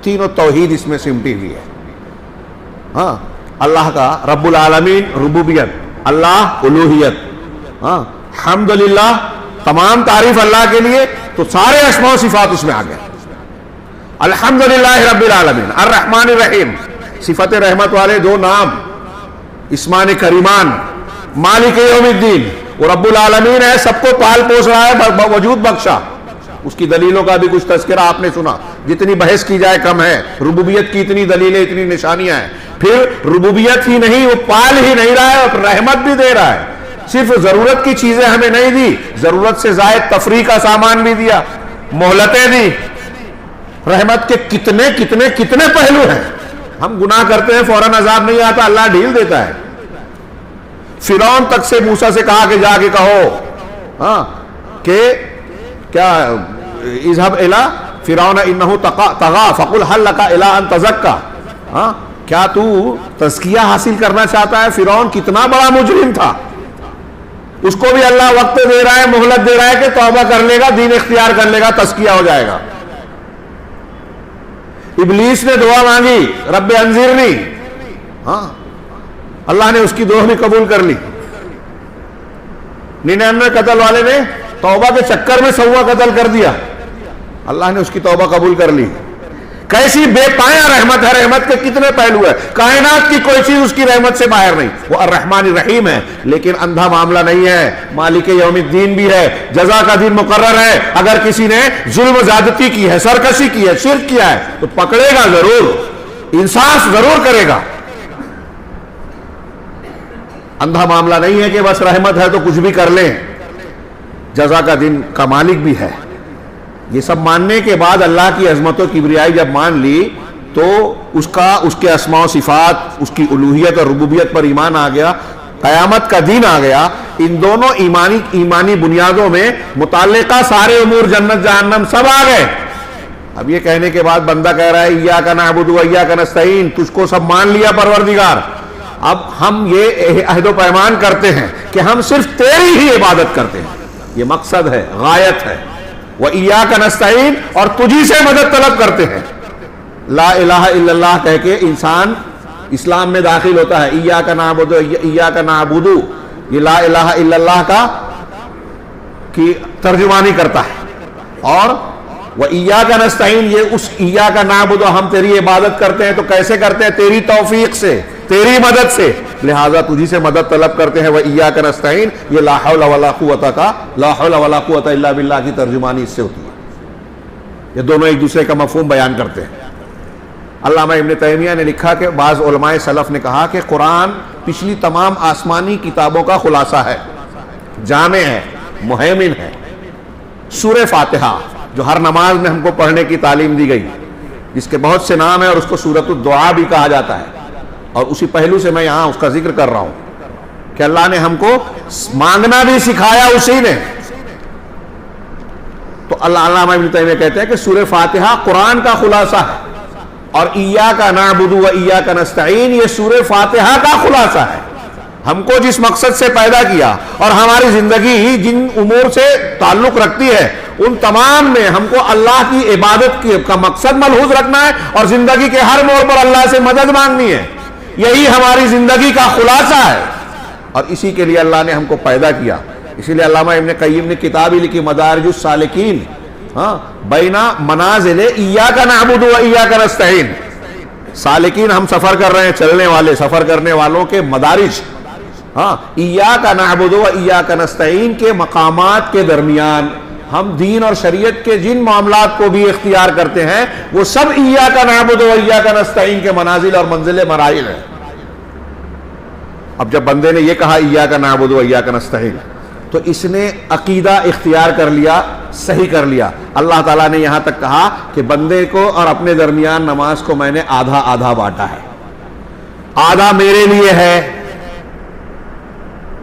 Speaker 2: تینوں توحید اس میں سمٹی ہوئی ہے. اللہ کا رب العالمین ربوبیت, اللہ الوہیت, حمدللہ تمام تعریف اللہ کے لیے, تو سارے اسماء و صفات اس میں آ گئے. الحمدللہ رب العالمین الرحمن الرحیم, صفت رحمت والے 2 نام, اسمان کریمان. مالک یوم الدین, وہ رب العالمین ہے, سب کو پال پوس رہا ہے, وجود بخشا. اس کی دلیلوں کا بھی کچھ تذکرہ آپ نے سنا, جتنی بحث کی جائے کم ہے. ربوبیت کی اتنی دلیلیں, اتنی نشانیاں ہیں. پھر ربوبیت ہی نہیں, وہ پال ہی نہیں رہا ہے, اور رحمت بھی دے رہا ہے. صرف ضرورت کی چیزیں ہمیں نہیں دی, ضرورت سے زائد تفریح کا سامان بھی دیا, مہلتیں دی. رحمت کے کتنے کتنے کتنے پہلو ہیں. ہم گناہ کرتے ہیں, فوراً عذاب نہیں آتا, اللہ ڈھیل دیتا ہے. فرعون تک سے موسیٰ سے کہا کہ جا کے کہو کہ کیا, اذهب الى فرعون انه طغى فقل هل لك الى ان تزكى. کیا تو تزکیہ حاصل کرنا چاہتا ہے؟ فرعون کتنا بڑا مجرم تھا، اس کو بھی اللہ وقت دے رہا ہے، مہلت دے رہا ہے کہ توبہ کر لے گا، دین اختیار کر لے گا، تزکیہ ہو جائے گا۔ ابلیس نے دعا مانگی رب انذرنی، ہاں اللہ نے اس کی دعا بھی قبول کر لی۔ 99 قتل والے نے توبہ کے چکر میں 100 قتل کر دیا، اللہ نے اس کی توبہ قبول کر لی۔ کیسی بے پایا رحمت ہے، رحمت کے کتنے پہلو ہے، کائنات کی کوئی چیز اس کی رحمت سے باہر نہیں۔ وہ الرحمن الرحیم ہے، لیکن اندھا معاملہ نہیں ہے، مالک یوم الدین بھی ہے، جزا کا دن مقرر ہے۔ اگر کسی نے ظلم و زیادتی کی ہے، سرکشی کی ہے، شرک کیا ہے تو پکڑے گا ضرور، انصاف ضرور کرے گا۔ اندھا معاملہ نہیں ہے کہ بس رحمت ہے تو کچھ بھی کر لیں، جزا کا دن کا مالک بھی ہے۔ یہ سب ماننے کے بعد اللہ کی عظمت و کبریائی جب مان لی تو اس کے اسماء و صفات، اس کی الوہیت اور ربوبیت پر ایمان آ گیا، قیامت کا دین آ گیا۔ ان دونوں ایمانی بنیادوں میں متعلقہ سارے امور جنت جہنم سب آ گئے۔ اب یہ کہنے کے بعد بندہ کہہ رہا ہے ایاک نعبد و ایاک نستعین، تجھ کو سب مان لیا پروردگار، اب ہم یہ عہد و پیمان کرتے ہیں کہ ہم صرف تیری ہی عبادت کرتے ہیں۔ یہ مقصد ہے، غایت ہے۔ وَإِيَّاكَ نَسْتَعِينُ، اور تجھی سے مدد طلب کرتے ہیں۔ لا الہ الا اللہ کہہ کے انسان اسلام میں داخل ہوتا ہے۔ ایاک نعبد ایاک نعبد، یہ لا الہ الا اللہ کا کی ترجمانی کرتا ہے۔ اور وَإِيَّاكَ نَسْتَعِينُ، یہ اس ایاک نعبد، ہم تیری عبادت کرتے ہیں تو کیسے کرتے ہیں؟ تیری توفیق سے، تیری مدد سے، لہذا تجھی سے مدد طلب کرتے ہیں۔ وَإِيَّاكَ نَسْتَعِينُ، یہ لا حول ولا قوت کا، لا حول ولا قوت الا باللہ کی ترجمانی اس سے ہوتی ہے۔ یہ دونوں ایک دوسرے کا مفہوم بیان کرتے ہیں۔ علامہ ابن تیمیہ نے لکھا کہ بعض علماء سلف نے کہا کہ قرآن پچھلی تمام آسمانی کتابوں کا خلاصہ ہے، جامع ہے، مہیمن ہے۔ سورہ فاتحہ جو ہر نماز میں ہم کو پڑھنے کی تعلیم دی گئی، جس کے بہت سے نام ہیں اور اس کو سورۃ الدعاء بھی کہا جاتا ہے، اور اسی پہلو سے میں یہاں اس کا ذکر کر رہا ہوں کہ اللہ نے ہم کو مانگنا بھی سکھایا اسی نے۔ تو علامہ ابن تیمیہ کہتے ہیں کہ سورہ فاتحہ قرآن کا خلاصہ ہے، اور ایاک نعبد و ایاک نستعین یہ سورہ فاتحہ کا خلاصہ ہے۔ ہم کو جس مقصد سے پیدا کیا اور ہماری زندگی جن امور سے تعلق رکھتی ہے، ان تمام میں ہم کو اللہ کی عبادت کا مقصد ملحوظ رکھنا ہے، اور زندگی کے ہر موڑ پر اللہ سے مدد مانگنی ہے۔ یہی ہماری زندگی کا خلاصہ ہے، اور اسی کے لیے اللہ نے ہم کو پیدا کیا۔ اسی لیے علامہ ابن قیم نے کتاب ہی لکھی مدارج السالکین، بین منازل ایاک نعبد و ایاک نستعین۔ سالکین ہم سفر کر رہے ہیں، چلنے والے، سفر کرنے والوں کے مدارج، ایاک نعبد و ایاک نستعین کے مقامات کے درمیان ہم دین اور شریعت کے جن معاملات کو بھی اختیار کرتے ہیں وہ سب ایاک نعبد و ایاک نستعین کے منازل اور منزل مراحل ہیں۔ اب جب بندے نے یہ کہا ایاک نعبد و ایاک نستعین، تو اس نے عقیدہ اختیار کر لیا، صحیح کر لیا۔ اللہ تعالیٰ نے یہاں تک کہا کہ بندے کو اور اپنے درمیان نماز کو میں نے آدھا آدھا بانٹا ہے، آدھا میرے لیے ہے،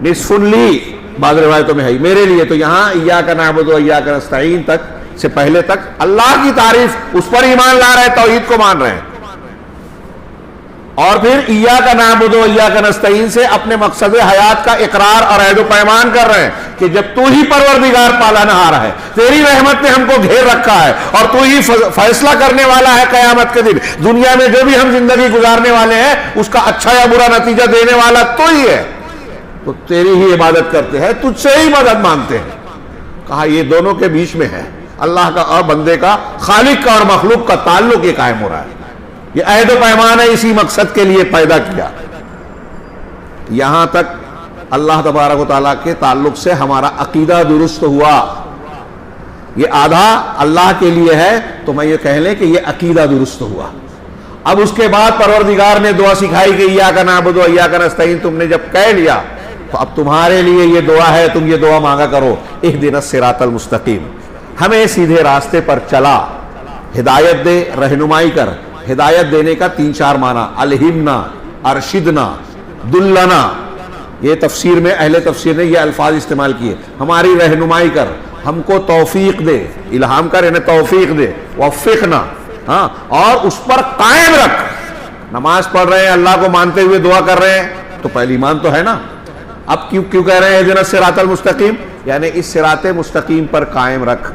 Speaker 2: نصف لی بعض روایتوں میں ہے میرے لیے۔ تو یہاں ایاک نعبد و ایاک نستعین تک سے پہلے تک اللہ کی تعریف، اس پر ایمان لا رہے ہیں، توحید کو مان رہے ہیں، اور پھر ایاک نعبد و ایاک نستعین سے اپنے مقصد حیات کا اقرار اور عہد و پیمان کر رہے ہیں کہ جب تو ہی پروردگار پالنہار ہے، تیری رحمت نے ہم کو گھیر رکھا ہے، اور تو ہی فیصلہ کرنے والا ہے قیامت کے دن، دنیا میں جو بھی ہم زندگی گزارنے والے ہیں اس کا اچھا یا برا نتیجہ دینے والا تو ہی ہے، تو تیری ہی عبادت کرتے ہیں، تجھ سے ہی مدد مانگتے ہیں۔ کہا یہ دونوں کے بیچ میں ہے، اللہ کا اور بندے کا، خالق کا اور مخلوق کا تعلق یہ قائم ہو رہا ہے۔ یہ عہد و پیمان ہے، اسی مقصد کے لیے پیدا کیا۔ یہاں تک اللہ تبارک و تعالیٰ کے تعلق سے ہمارا عقیدہ درست ہوا۔ یہ آدھا اللہ کے لیے ہے تو میں یہ کہہ لیں کہ یہ عقیدہ درست ہوا۔ اب اس کے بعد پروردگار نے دعا سکھائی کہ ایاک نعبد و ایاک نستعین، تم نے جب کہہ لیا تو اب تمہارے لیے یہ دعا ہے، تم یہ دعا مانگا کرو، اہدنا الصراط المستقیم، ہمیں سیدھے راستے پر چلا، ہدایت دے، رہنمائی کر۔ ہدایت دینے کا 3-4 معنی، الہمنا، ارشدنا، دلنا، یہ تفسیر میں اہل تفسیر نے یہ الفاظ استعمال کیے، ہماری رہنمائی کر، ہم کو توفیق دے، الہام کر یعنی توفیق دے، وفقنا، اور اس پر قائم رکھ۔ نماز پڑھ رہے ہیں, اللہ کو مانتے ہوئے دعا کر رہے ہیں, تو پہلی ایمان تو ہے نا. اب کیوں کہہ رہے ہیں اہدنا الصراط المستقیم؟ یعنی اس صراط مستقیم پر قائم رکھ.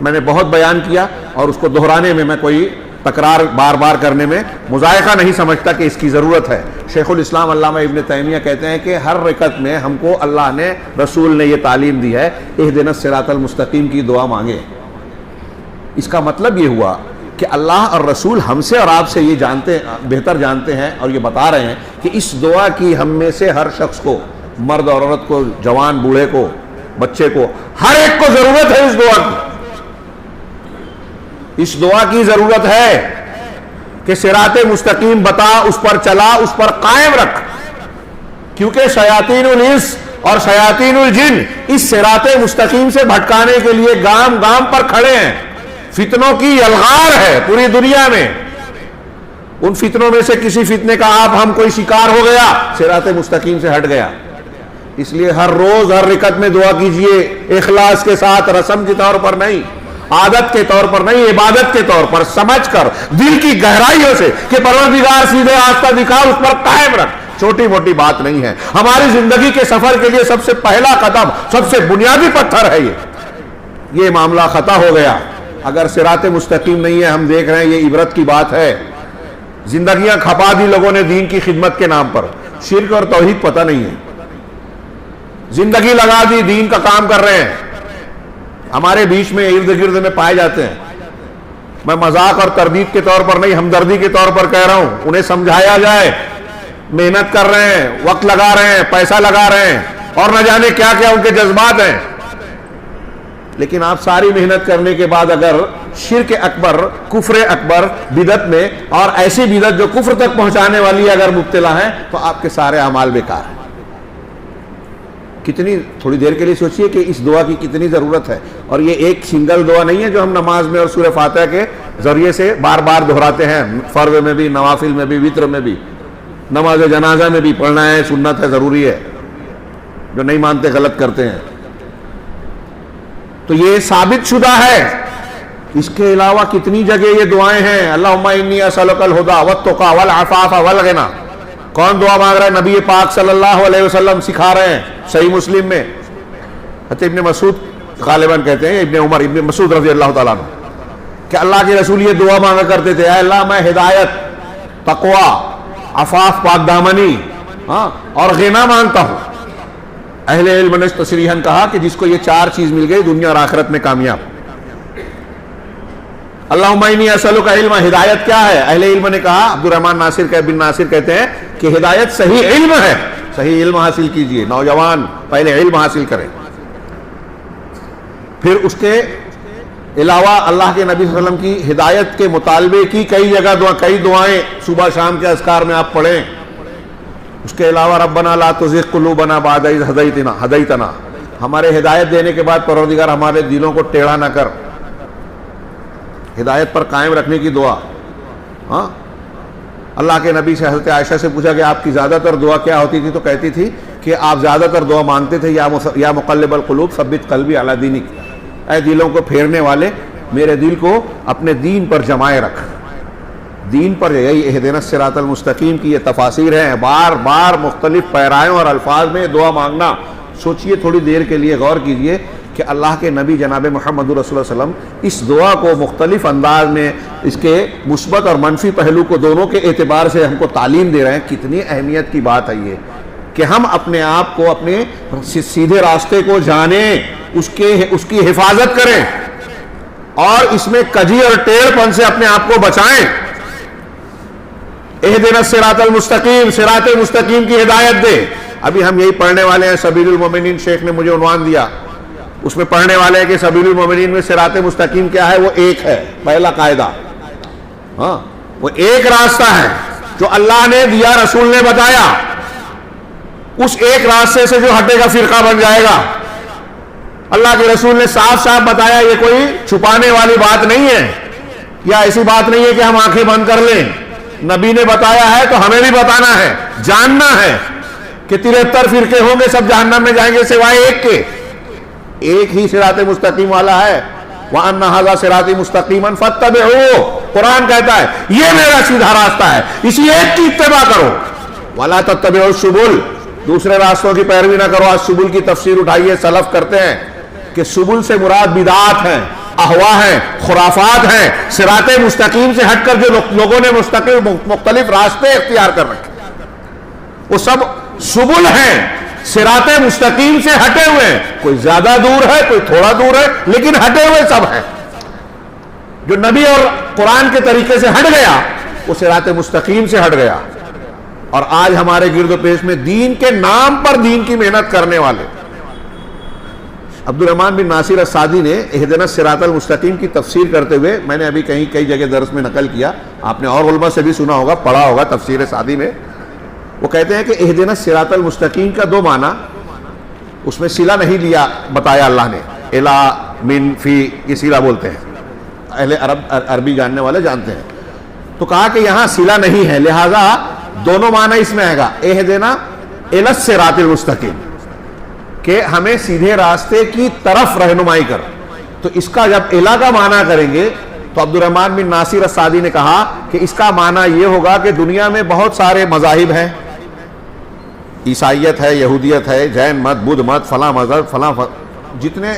Speaker 2: میں نے بہت بیان کیا اور اس کو دہرانے میں کوئی تکرار بار بار کرنے میں مذائقہ نہیں سمجھتا کہ اس کی ضرورت ہے. شیخ الاسلام علامہ ابن تیمیہ کہتے ہیں کہ ہر رکعت میں ہم کو اللہ نے, رسول نے یہ تعلیم دی ہے اہدنا الصراط المستقیم کی دعا مانگے. اس کا مطلب یہ ہوا کہ اللہ اور رسول ہم سے اور آپ سے یہ بہتر جانتے ہیں اور یہ بتا رہے ہیں کہ اس دعا کی ہم میں سے ہر شخص کو, مرد اور عورت کو, جوان بوڑھے کو, بچے کو, ہر ایک کو ضرورت ہے اس دعا کی. اس دعا کی ضرورت ہے کہ صراط مستقیم بتا, اس پر چلا, اس پر قائم رکھ. کیونکہ شیاطین الانس اور شیاطین الجن اس صراط مستقیم سے بھٹکانے کے لیے گام گام پر کھڑے ہیں. فتنوں کی یلغار ہے پوری دنیا میں. ان فتنوں میں سے کسی فتنے کا آپ ہم کوئی شکار ہو گیا, صراط مستقیم سے ہٹ گیا. اس لیے ہر روز ہر رکعت میں دعا کیجئے, اخلاص کے ساتھ, رسم کے طور پر نہیں, عادت کے طور پر نہیں, عبادت کے طور پر, سمجھ کر دل کی گہرائیوں سے کہ پروردگار سیدھے راستہ دکھا, اس پر قائم رکھ. چھوٹی موٹی بات نہیں ہے. ہماری زندگی کے سفر کے لیے سب سے پہلا قدم, سب سے بنیادی پتھر ہے یہ معاملہ خطا ہو گیا. اگر صراط مستقیم نہیں ہے, ہم دیکھ رہے ہیں, یہ عبرت کی بات ہے. زندگیاں کھپا دی لوگوں نے دین کی خدمت کے نام پر, شرک اور توحید پتہ نہیں ہے. زندگی لگا دی, دین کا کام کر رہے ہیں. ہمارے بیچ میں ارد گرد میں پائے جاتے ہیں. میں مذاق اور تردید کے طور پر نہیں, ہمدردی کے طور پر کہہ رہا ہوں, انہیں سمجھایا جائے. محنت کر رہے ہیں, وقت لگا رہے ہیں, پیسہ لگا رہے ہیں, اور نہ جانے کیا کیا ان کے جذبات ہیں. لیکن آپ ساری محنت کرنے کے بعد اگر شرک اکبر, کفر اکبر, بدعت میں, اور ایسی بدعت جو کفر تک پہنچانے والی اگر مبتلا ہیں, تو آپ کے سارے اعمال بیکار ہیں. کتنی, تھوڑی دیر کے لیے سوچئے کہ اس دعا کی کتنی ضرورت ہے. اور یہ ایک سنگل دعا نہیں ہے جو ہم نماز میں اور سورہ فاتحہ کے ذریعے سے بار بار دہراتے ہیں. فرض میں بھی, نوافل میں بھی, وتر میں بھی, نماز جنازہ میں بھی پڑھنا ہے, سنت ہے, ضروری ہے. جو نہیں مانتے غلط کرتے ہیں. تو یہ ثابت شدہ ہے. اس کے علاوہ کتنی جگہ یہ دعائیں ہیں. اللہم انی اسألک الہدی والتقی والعفاف والغنی. کون دعا مانگ رہا ہے؟ نبی پاک صلی اللہ علیہ وسلم سکھا رہے ہیں صحیح مسلم میں. حضرت ابن مسعود غالباً کہتے ہیں, ابن عمر, ابن مسعود رضی اللہ تعالیٰ عنہ, کہ اللہ کے رسول یہ دعا مانگا کرتے تھے, اے اللہ میں ہدایت, تقوی, عفاف, پاک دامنی اور غنا مانگتا ہوں. اہل علم نے تصریحاً کہا کہ جس کو یہ چار چیز مل گئی دنیا اور آخرت میں کامیاب. اللہم انی اسألک علم, ہدایت کیا ہے؟ اہل علم نے کہا, عبد الرحمن بن ناصر کہتے ہیں کہ ہدایت صحیح علم ہے. صحیح علم حاصل کیجئے, نوجوان پہلے علم حاصل کریں. پھر اس کے علاوہ اللہ کے نبی صلی اللہ علیہ وسلم کی ہدایت کے مطالبے کی کئی جگہ کئی دعائیں صبح شام کے اذکار میں آپ پڑھیں. اس کے علاوہ ربنا لا تزغ قلوبنا بعد اذ ہدیتنا, ہمارے ہدایت دینے کے بعد پروردگار ہمارے دلوں کو ٹیڑھا نہ کر. ہدایت پر قائم رکھنے کی دعا. اللہ کے نبی سے حضرت عائشہ سے پوچھا کہ آپ کی زیادہ تر دعا کیا ہوتی تھی, تو کہتی تھی کہ آپ زیادہ تر دعا مانگتے تھے یا مقلب القلوب ثبت قلبی علی دینک, اے دلوں کو پھیرنے والے میرے دل کو اپنے دین پر جمائے رکھ. دین پر, یہی اہدنا الصراط المستقیم کی یہ تفاسیر ہیں. بار بار مختلف پیرایوں اور الفاظ میں دعا مانگنا. سوچئے, تھوڑی دیر کے لیے غور کیجئے کہ اللہ کے نبی جناب محمد رسول اللہ علیہ وسلم اس دعا کو مختلف انداز میں, اس کے مثبت اور منفی پہلو کو دونوں کے اعتبار سے ہم کو تعلیم دے رہے ہیں. کتنی اہمیت کی بات ہے یہ کہ ہم اپنے آپ کو, اپنے سیدھے راستے کو جانیں, اس کی حفاظت کریں, اور اس میں کجی اور ٹیڑھ پن سے اپنے آپ کو بچائیں. اہدنا الصراط المستقیم, صراط مستقیم کی ہدایت دے. ابھی ہم یہی پڑھنے والے ہیں, سبیل المومنین شیخ نے مجھے عنوان دیا, اس میں پڑھنے والے ہیں کہ سبیل المومنین میں صراط مستقیم کیا ہے؟ وہ ایک ہے, پہلا قاعدہ. وہ ایک راستہ ہے جو اللہ نے دیا, رسول نے بتایا. اس ایک راستے سے جو ہٹے گا فرقہ بن جائے گا. اللہ کے رسول نے صاف صاف بتایا, یہ کوئی چھپانے والی بات نہیں ہے, یا ایسی بات نہیں ہے کہ ہم آنکھیں بند کر لیں. نبی نے بتایا ہے تو ہمیں بھی بتانا ہے, جاننا ہے کہ 73 فرقے ہوں گے, سب جہنم میں جائیں گے سوائے ایک کے. ایک ہی صراط مستقیم والا ہے. وَأَنَّ هَذَا صِرَاطِي مُسْتَقِيمًا فَاتَّبِعُوهُ, قرآن کہتا ہے یہ میرا سیدھا راستہ ہے، اسی ایک کی اتباع کرو، وَلَا تَتَّبِعُوا السُّبُلَ، دوسرے راستوں کی پیروی نہ کرو۔ آج سبل کی تفسیر اٹھائیے، سلف کرتے ہیں کہ سبل سے مراد بدعات ہیں، اہوا ہیں، خرافات ہیں، صراط مستقیم سے ہٹ کر جو لوگوں نے مختلف راستے اختیار کر رکھے وہ سب سبل ہیں، صراط مستقیم سے ہٹے ہوئے ہیں، کوئی زیادہ دور ہے کوئی تھوڑا دور ہے لیکن ہٹے ہوئے سب ہیں۔ جو نبی اور قرآن کے طریقے سے ہٹ گیا وہ صراط مستقیم سے ہٹ گیا۔ اور آج ہمارے گرد و پیش میں دین کے نام پر دین کی محنت کرنے والے، عبد الرحمن بن ناصر السعدی نے اہدنا الصراط المستقیم کی تفسیر کرتے ہوئے، میں نے ابھی کئی جگہ درس میں نقل کیا، آپ نے اور علماء سے بھی سنا ہوگا، پڑھا ہوگا تفسیر سعدی میں، وہ کہتے ہیں کہ اہدنا الصراط المستقیم کا دو معنی، اس میں صلہ نہیں لیا بتایا اللہ نے، الا من فی، یہ صلہ بولتے ہیں، اہل عربی جاننے والے جانتے ہیں، تو کہا کہ یہاں صلہ نہیں ہے، لہذا دونوں معنی اس میں آئے گا، اہدنا الی الصراط المستقیم، کہ ہمیں سیدھے راستے کی طرف رہنمائی کر۔ تو اس کا جب الی کا معنی کریں گے تو عبد الرحمن بن ناصر السعدی نے کہا کہ اس کا معنی یہ ہوگا کہ دنیا میں بہت سارے مذاہب ہیں، عیسائیت ہے، یہودیت ہے، جین مت، بدھ مت، فلاں مذہب، فلاں جتنے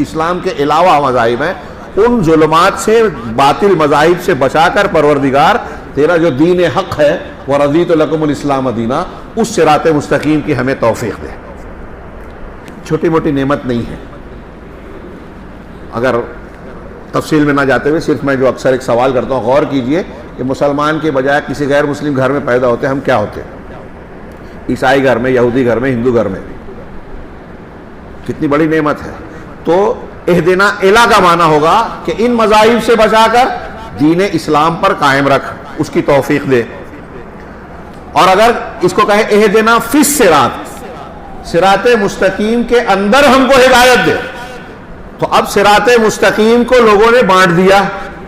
Speaker 2: اسلام کے علاوہ مذاہب ہیں، ان ظلمات سے، باطل مذاہب سے بچا کر پروردگار تیرا جو دین حق ہے وَرَضِيتُ لَكُمُ الْإِسْلَامَ دِينًا، اس صراط مستقیم کی ہمیں توفیق دے۔ چھوٹی موٹی نعمت نہیں ہے۔ اگر تفصیل میں نہ جاتے ہوئے صرف میں جو اکثر ایک سوال کرتا ہوں، غور کیجئے کہ مسلمان کے بجائے کسی غیر مسلم گھر میں پیدا ہوتے ہم کیا ہوتے ہیں؟ عیسائی گھر میں، یہودی گھر میں، ہندو گھر میں، کتنی بڑی نعمت ہے۔ تو اہدنا الی کا معنی ہوگا کہ ان مذاہب سے بچا کر دین اسلام پر قائم رکھ، اس کی توفیق دے۔ اور اگر اس کو کہے اہدنا فی الصراط، صراط مستقیم کے اندر ہم کو ہدایت دے، تو اب صراط مستقیم کو لوگوں نے بانٹ دیا،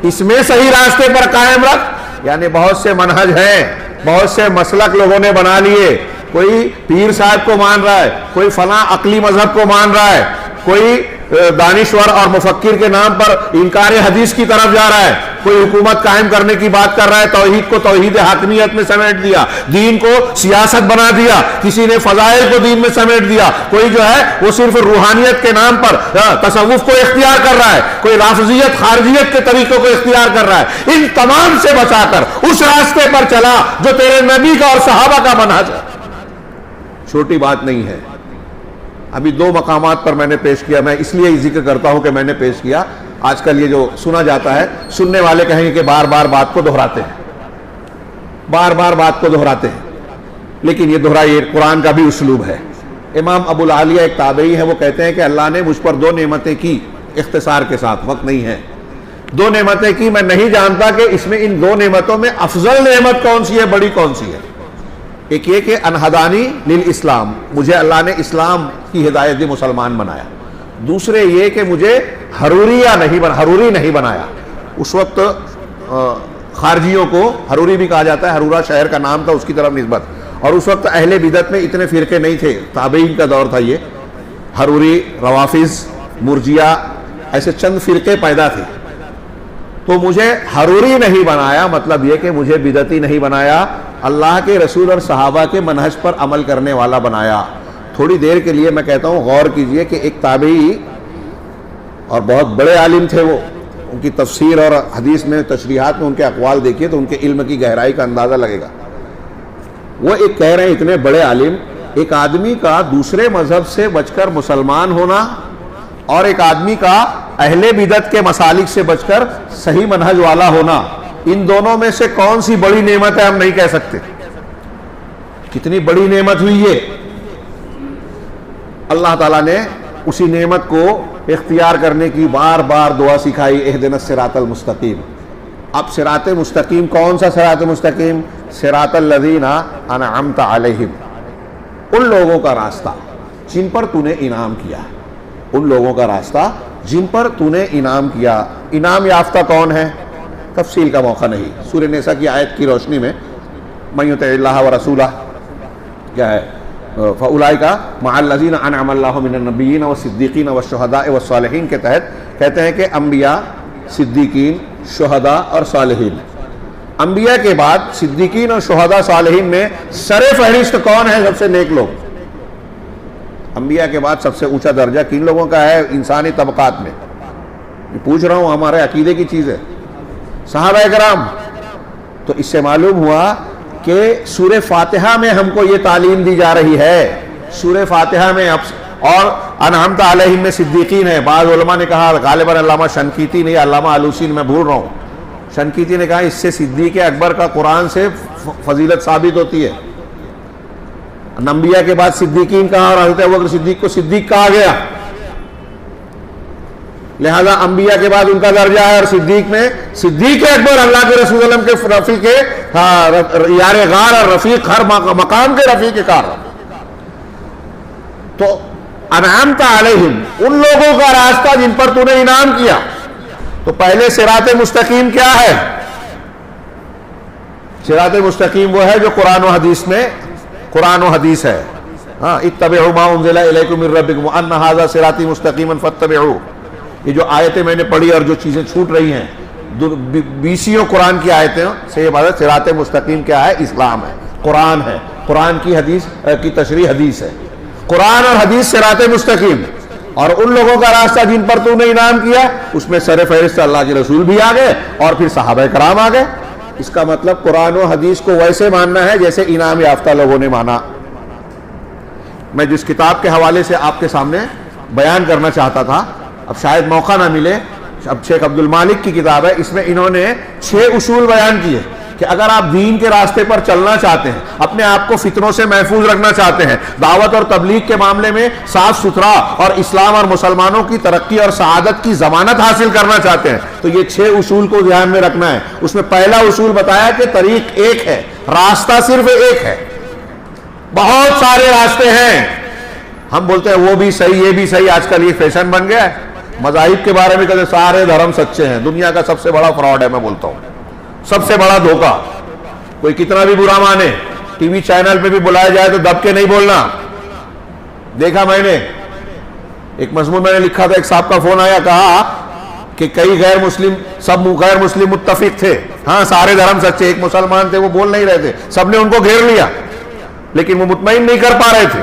Speaker 2: اس میں صحیح راستے پر قائم رکھ، یعنی بہت سے منہج ہیں، بہت سے مسلک لوگوں نے بنا لیے، کوئی پیر صاحب کو مان رہا ہے، کوئی فلاں عقلی مذہب کو مان رہا ہے، کوئی دانشور اور مفکر کے نام پر انکار حدیث کی طرف جا رہا ہے، کوئی حکومت قائم کرنے کی بات کر رہا ہے، توحید کو توحید حاکمیت میں سمیٹ دیا، دین کو سیاست بنا دیا، کسی نے فضائل کو دین میں سمیٹ دیا، کوئی جو ہے وہ صرف روحانیت کے نام پر تصوف کو اختیار کر رہا ہے، کوئی رافضیت خارجیت کے طریقوں کو اختیار کر رہا ہے۔ ان تمام سے بچا کر اس راستے پر چلا جو تیرے نبی کا اور صحابہ کا منہج ہے۔ چھوٹی بات نہیں ہے۔ ابھی دو مقامات پر میں نے پیش کیا، میں اس لیے ذکر کرتا ہوں کہ میں نے پیش کیا، آج کل یہ جو سنا جاتا ہے، سننے والے کہیں گے کہ بار بار بات کو دہراتے ہیں، بار بار بات کو دہراتے ہیں، لیکن یہ دہرائی قرآن کا بھی اسلوب ہے۔ امام ابو العالیہ ایک تابعی ہے، وہ کہتے ہیں کہ اللہ نے مجھ پر دو نعمتیں کی، اختصار کے ساتھ، وقت نہیں ہے، دو نعمتیں کی، میں نہیں جانتا کہ اس میں ان دو نعمتوں میں افضل نعمت کون سی ہے، بڑی کون سی ہے۔ ایک یہ کہ انہدانی للاسلام، مجھے اللہ نے اسلام کی ہدایت دی، مسلمان بنایا۔ دوسرے یہ کہ مجھے حروری نہیں بنایا۔ اس وقت خارجیوں کو حروری بھی کہا جاتا ہے، حرورہ شہر کا نام تھا، اس کی طرف نسبت، اور اس وقت اہل بدعت میں اتنے فرقے نہیں تھے، تابعین کا دور تھا یہ، حروری، روافظ، مرجیہ، ایسے چند فرقے پیدا تھے۔ تو مجھے حروری نہیں بنایا، مطلب یہ کہ مجھے بدعتی نہیں بنایا، اللہ کے رسول اور صحابہ کے منہج پر عمل کرنے والا بنایا۔ تھوڑی دیر کے لیے میں کہتا ہوں غور کیجئے کہ ایک تابعی اور بہت بڑے عالم تھے، وہ ان کی تفسیر اور حدیث میں تشریحات میں ان کے اقوال دیکھیے تو ان کے علم کی گہرائی کا اندازہ لگے گا۔ وہ ایک کہہ رہے ہیں اتنے بڑے عالم، ایک آدمی کا دوسرے مذہب سے بچ کر مسلمان ہونا اور ایک آدمی کا اہل بدعت کے مسالک سے بچ کر صحیح منہج والا ہونا، ان دونوں میں سے کون سی بڑی نعمت ہے ہم نہیں کہہ سکتے۔ کتنی بڑی نعمت ہوئی یہ، اللہ تعالیٰ نے اسی نعمت کو اختیار کرنے کی بار بار دعا سکھائی، اہدنا الصراط المستقیم۔ اب صراط مستقیم کون سا صراط مستقیم؟ صراط الذین انعمت علیہم، ان لوگوں کا راستہ جن پر تو نے انعام کیا، ان لوگوں کا راستہ جن پر تو نے انعام کیا۔ انعام یافتہ کون ہے؟ تفصیل کا موقع نہیں، سورہ نساء کی آیت کی روشنی میں من یطع اللہ ورسولہ کیا ہے، فاولئک مع الذین انعم اللہ من النبیین والصدیقین والشہداء والصالحین کے تحت کہتے ہیں کہ انبیاء صدیقین، شہداء اور صالحین. انبیاء کے بعد صدیقین اور شہداء صالحین میں سر فہرست کون ہے سب سے نیک لوگ؟ انبیاء کے بعد سب سے اونچا درجہ کن لوگوں کا ہے انسانی طبقات میں؟ یہ پوچھ رہا ہوں، ہمارے عقیدے کی چیز ہے. صحابہ کرام. تو اس سے معلوم ہوا کہ سورہ فاتحہ میں ہم کو یہ تعلیم دی جا رہی ہے. سورہ فاتحہ میں اور انعمت علیہم میں صدیقین ہے. بعض علماء نے کہا، غالباً علامہ شنقیطی نہیں، علامہ آلوسی، میں بھول رہا ہوں، شنقیطی نے کہا اس سے صدیق اکبر کا قرآن سے فضیلت ثابت ہوتی ہے. انبیاء کے بعد صدیقین کہا اور حضرت ابوبکر صدیق کو صدیق کہا گیا، لہذا انبیاء کے بعد ان کا درجہ ہے. اور صدیق میں صدیق اکبر اللہ کے رسول اللہ کے رفیق یار غار اور رفیق، ہر مقام کے رفیق کار. تو انعمت علیہم ان لوگوں کا راستہ جن پر تو نے انعام کیا. تو پہلے صراط مستقیم کیا ہے؟ صراط مستقیم وہ ہے جو قرآن و حدیث میں قرآن و حدیث ہے. ہاں، اتبعوا ما انزل الیکم من ربکم وان ھذا صراطی مستقیما فاتبعوہ. یہ جو آیتیں میں نے پڑھی اور جو چیزیں چھوٹ رہی ہیں، بیسیوں قرآن کی آیتیں سے یہ بات ہے. صراط مستقیم کیا ہے؟ اسلام ہے، قرآن ہے، قرآن کی حدیث کی تشریح حدیث ہے. قرآن اور حدیث صراط مستقیم. اور ان لوگوں کا راستہ جن پر تو نے انعام کیا، اس میں سر فہرست اللہ کے رسول بھی آ گئے اور پھر صحابہ کرام آ گئے. اس کا مطلب قرآن و حدیث کو ویسے ماننا ہے جیسے انعام یافتہ لوگوں نے مانا. میں جس کتاب کے حوالے سے آپ کے سامنے بیان کرنا چاہتا تھا، اب شاید موقع نہ ملے، اب شیخ عبد المالک کی کتاب ہے، اس میں انہوں نے 6 اصول بیان کیے کہ اگر آپ دین کے راستے پر چلنا چاہتے ہیں، اپنے آپ کو فتنوں سے محفوظ رکھنا چاہتے ہیں، دعوت اور تبلیغ کے معاملے میں صاف ستھرا اور اسلام اور مسلمانوں کی ترقی اور سعادت کی ضمانت حاصل کرنا چاہتے ہیں، تو یہ 6 اصول کو دھیان میں رکھنا ہے. اس میں پہلا اصول بتایا کہ طریق ایک ہے، راستہ صرف ایک ہے. بہت سارے راستے ہیں، ہم بولتے ہیں وہ بھی صحیح یہ بھی صحیح. آج کل یہ فیشن بن گیا ہے. مذاہب کے بارے میں کہتے ہیں سارے دھرم سچے ہیں. دنیا کا سب سے بڑا فراڈ ہے، میں بولتا ہوں سب سے بڑا دھوکہ. کوئی کتنا بھی برا مانے، ٹی وی چینل پہ بھی بلایا جائے تو دب کے نہیں بولنا. دیکھا میں نے ایک مضمون میں نے لکھا تھا، ایک صاحب کا فون آیا، کہا کہ کئی غیر مسلم متفق تھے، ہاں سارے دھرم سچے، ایک مسلمان تھے وہ بول نہیں رہے تھے، سب نے ان کو گھیر لیا لیکن وہ مطمئن نہیں کر پا رہے تھے.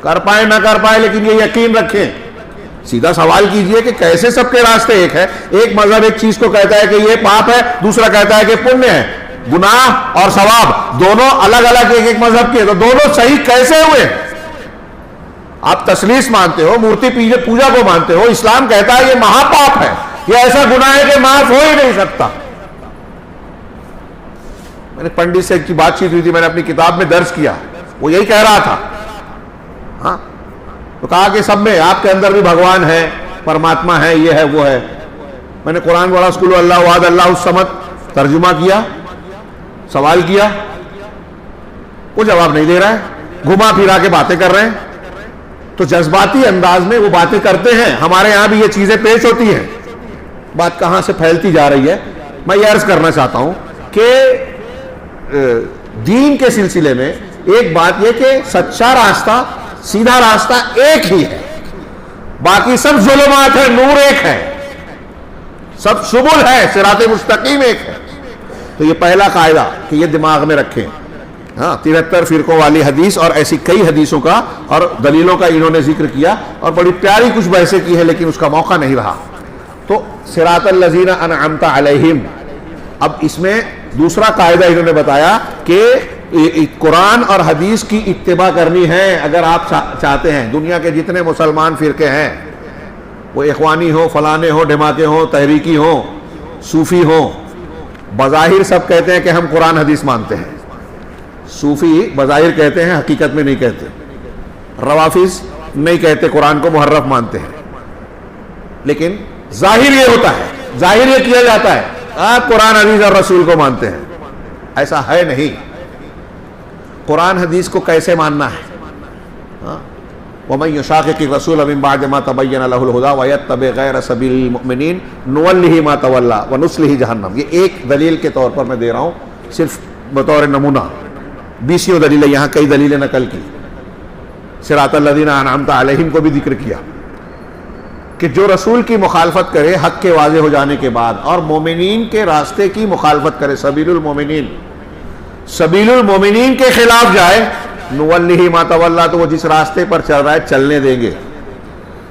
Speaker 2: کر پائے نہ کر پائے لیکن یہ یقین رکھیں، سیدھا سوال کیجئے کہ کیسے سب کے راستے ایک ہے؟ ایک مذہب ایک چیز کو کہتا ہے کہ یہ پاپ ہے، دوسرا کہتا ہے کہ پنیہ ہے. گناہ اور ثواب دونوں الگ الگ ایک مذہب کے، تو دونوں صحیح کیسے ہوئے؟ آپ تثلیث مانتے ہو، مورتی پوجا کو مانتے ہو، اسلام کہتا ہے یہ مہا پاپ ہے، یہ ایسا گناہ ہے کہ معاف ہو ہی نہیں سکتا. میں نے پنڈت سے ایک بات چیت ہوئی تھی، میں نے اپنی کتاب میں درج کیا، وہ یہی کہہ رہا تھا. ہاں، تو کہا کہ سب میں آپ کے اندر بھی بھگوان ہے، پرماتما ہے، یہ ہے وہ ہے. میں نے قرآن والا اسکول اللہ احد اللہ الصمد ترجمہ کیا، سوال کیا، وہ جواب نہیں دے رہا ہے، گھما پھرا کے باتیں کر رہے ہیں. تو جذباتی انداز میں وہ باتیں کرتے ہیں. ہمارے ہاں بھی یہ چیزیں پیش ہوتی ہیں. بات کہاں سے پھیلتی جا رہی ہے. میں یہ عرض کرنا چاہتا ہوں کہ دین کے سلسلے میں ایک بات یہ کہ سچا راستہ، سیدھا راستہ ایک ہی ہے، باقی سب ظلمات ہے، نور ایک ہے، سب سبل ہے، صراط مستقیم ایک ہے. تو یہ پہلا قاعدہ کہ یہ دماغ میں رکھیں. ہاں، 73 فرقوں والی حدیث اور ایسی کئی حدیثوں کا اور دلیلوں کا انہوں نے ذکر کیا اور بڑی پیاری کچھ بحثیں کی ہے، لیکن اس کا موقع نہیں رہا. تو صراط الذین انعمت علیہم. اب اس میں دوسرا قاعدہ انہوں نے بتایا کہ قرآن اور حدیث کی اتباع کرنی ہے. اگر آپ چاہتے ہیں دنیا کے جتنے مسلمان فرقے ہیں، وہ اخوانی ہو، فلانے ہو، دھماکے ہو، تحریکی ہو، صوفی ہو، بظاہر سب کہتے ہیں کہ ہم قرآن حدیث مانتے ہیں. صوفی بظاہر کہتے ہیں، حقیقت میں نہیں کہتے. روافظ نہیں کہتے، قرآن کو محرف مانتے ہیں، لیکن ظاہر یہ ہوتا ہے، ظاہر یہ کیا جاتا ہے آپ قرآن حدیث اور رسول کو مانتے ہیں. ایسا ہے نہیں. قرآن حدیث کو کیسے ماننا ہے؟ وَمَن يُشَاقِقِ الرَّسُولَ مِن بَعْدِ مَا تَبَيَّنَ لَهُ الْهُدَىٰ وَيَتَّبِعْ غَيْرَ سَبِيلِ الْمُؤْمِنِينَ نُوَلِّهِ مَا تَوَلَّىٰ وَنُصْلِهِ جَهَنَّمَ. یہ ایک دلیل کے طور پر میں دے رہا ہوں، صرف بطور نمونہ. 20 دلیلیں، یہاں کئی دلیلیں نقل کی. صراط الذین انعمت علیہم کو بھی ذکر کیا کہ جو رسول کی مخالفت کرے حق کے واضح ہو جانے کے بعد اور مومنین کے راستے کی مخالفت کرے، سبیل المومنین کے خلاف جائے، نولہ ما تولی، تو وہ جس راستے پر چل رہا ہے چلنے دیں گے،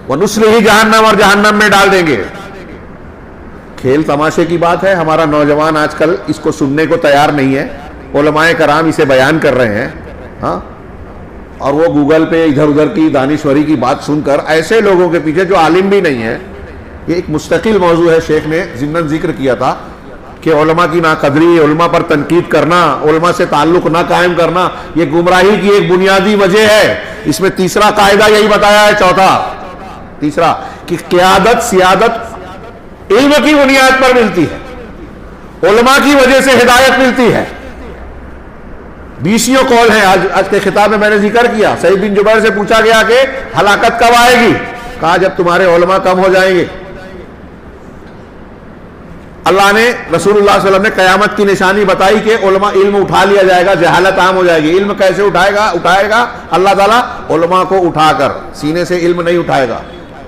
Speaker 2: ونصلہ جہنم، اور جہنم میں ڈال دیں گے۔ کھیل تماشے کی بات ہے، ہمارا نوجوان آج کل اس کو سننے کو تیار نہیں ہے، علماء کرام اسے بیان کر رہے ہیں، ہاں، اور وہ گوگل پہ ادھر ادھر کی دانشوری کی بات سن کر ایسے لوگوں کے پیچھے جو عالم بھی نہیں ہے۔ یہ ایک مستقل موضوع ہے، شیخ نے ضمن ذکر کیا تھا کہ علماء کی ناقدری، علماء پر تنقید کرنا، علماء سے تعلق نہ قائم کرنا، یہ گمراہی کی ایک بنیادی وجہ ہے۔ اس میں تیسرا قاعدہ یہی بتایا ہے، تیسرا کہ قیادت، سیادت علم کی بنیاد پر ملتی ہے، علماء کی وجہ سے ہدایت ملتی ہے۔ 20 قول ہیں، آج کے خطاب میں نے ذکر کیا۔ سعید بن جبیر سے پوچھا گیا کہ ہلاکت کب آئے گی؟ کہا جب تمہارے علماء کم ہو جائیں گے۔ اللہ نے، رسول اللہ صلی اللہ علیہ وسلم نے قیامت کی نشانی بتائی کہ علماء، علم اٹھا لیا جائے گا، جہالت عام ہو جائے گی۔ علم کیسے اٹھائے گا اللہ تعالیٰ؟ علماء کو اٹھا کر، سینے سے علم نہیں اٹھائے گا۔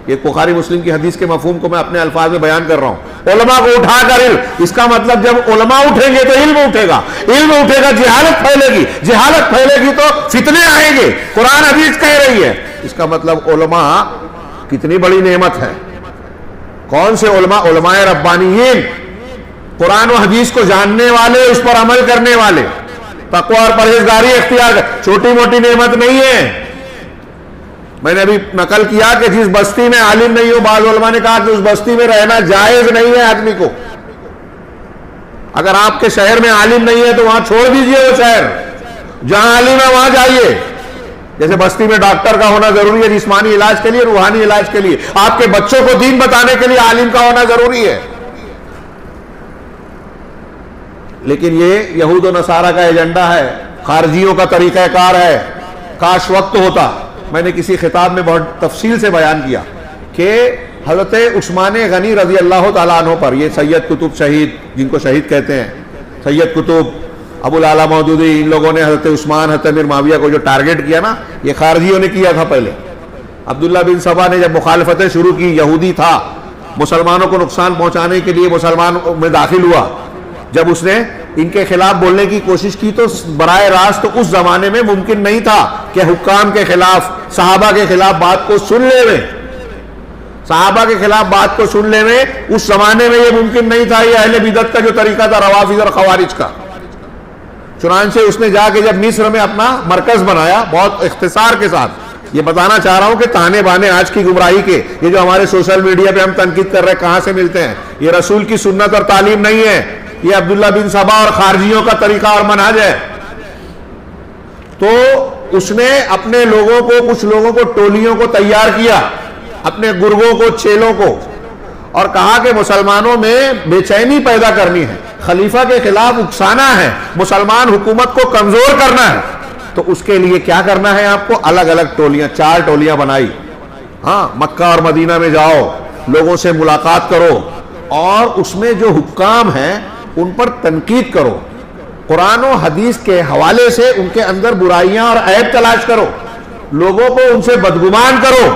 Speaker 2: یہ بخاری مسلم کی حدیث کے مفہوم کو میں اپنے الفاظ میں بیان کر رہا ہوں۔ علماء کو اٹھا کر علم، اس کا مطلب جب علماء اٹھیں گے تو علم اٹھے گا، علم اٹھے گا جہالت پھیلے گی، جہالت پھیلے گی تو فتنے آئیں گے۔ قرآن حدیث کہہ رہی ہے۔ اس کا مطلب علماء کتنی بڑی نعمت ہے۔ کون سے علماء؟ علماء ربانیین، قرآن و حدیث کو جاننے والے، اس پر عمل کرنے والے، تقوی اور پرہیزگاری اختیار کر، چھوٹی موٹی نعمت نہیں ہے۔ میں نے ابھی نقل کیا کہ جس بستی میں عالم نہیں ہو، بعض علماء نے کہا کہ اس بستی میں رہنا جائز نہیں ہے آدمی کو۔ اگر آپ کے شہر میں عالم نہیں ہے تو وہاں چھوڑ دیجئے، وہ شہر جہاں عالم ہے وہاں جائیے۔ جیسے بستی میں ڈاکٹر کا ہونا ضروری ہے جسمانی علاج کے لیے، روحانی علاج کے لیے، آپ کے بچوں کو دین بتانے کے لیے عالم کا ہونا ضروری ہے۔ لیکن یہ یہود و نصارہ کا ایجنڈا ہے، خارجیوں کا طریقہ کار ہے۔ کاش وقت ہوتا، میں نے کسی خطاب میں بہت تفصیل سے بیان کیا کہ حضرت عثمان غنی رضی اللہ تعالیٰ عنہ پر، یہ سید قطب شہید، جن کو شہید کہتے ہیں، سید قطب، ابو العلا مودودی، ان لوگوں نے حضرت عثمان، حضرت امیر معاویہ کو جو ٹارگٹ کیا نا، یہ خارجیوں نے کیا تھا پہلے۔ عبداللہ بن سبا نے جب مخالفتیں شروع کی، یہودی تھا، مسلمانوں کو نقصان پہنچانے کے لیے مسلمان میں داخل ہوا، جب اس نے ان کے خلاف بولنے کی کوشش کی تو براہ راست اس زمانے میں ممکن نہیں تھا کہ حکام کے خلاف، صحابہ کے خلاف بات کو سن لے میں، صحابہ کے خلاف بات کو سن لے میں، اس زمانے میں یہ ممکن نہیں تھا۔ یہ اہل بدعت کا جو طریقہ تھا، روافض اور خوارج کا۔ چنانچہ اس نے جا کے جب مصر میں اپنا مرکز بنایا، بہت اختصار کے ساتھ یہ بتانا چاہ رہا ہوں کہ تانے بانے آج کی گمراہی کے، یہ جو ہمارے سوشل میڈیا پہ ہم تنقید کر رہے ہیں، کہاں سے ملتے ہیں؟ یہ رسول کی سنت اور تعلیم نہیں ہے، یہ عبداللہ بن سبا اور خارجیوں کا طریقہ اور منہج ہے۔ تو اس نے اپنے لوگوں کو، کچھ لوگوں کو، ٹولیوں کو تیار کیا، اپنے گرگوں کو، چیلوں کو، اور کہا کہ مسلمانوں میں بے چینی پیدا کرنی ہے، خلیفہ کے خلاف اکسانا ہے، مسلمان حکومت کو کمزور کرنا ہے۔ تو اس کے لیے کیا کرنا ہے؟ آپ کو الگ الگ ٹولیاں، 4 ٹولیاں بنائی۔ ہاں، مکہ اور مدینہ میں جاؤ، لوگوں سے ملاقات کرو، اور اس میں جو حکام ہیں ان پر تنقید کرو، قرآن و حدیث کے حوالے سے ان کے اندر برائیاں اور عیب تلاش کرو، لوگوں کو ان سے بدگمان کرو،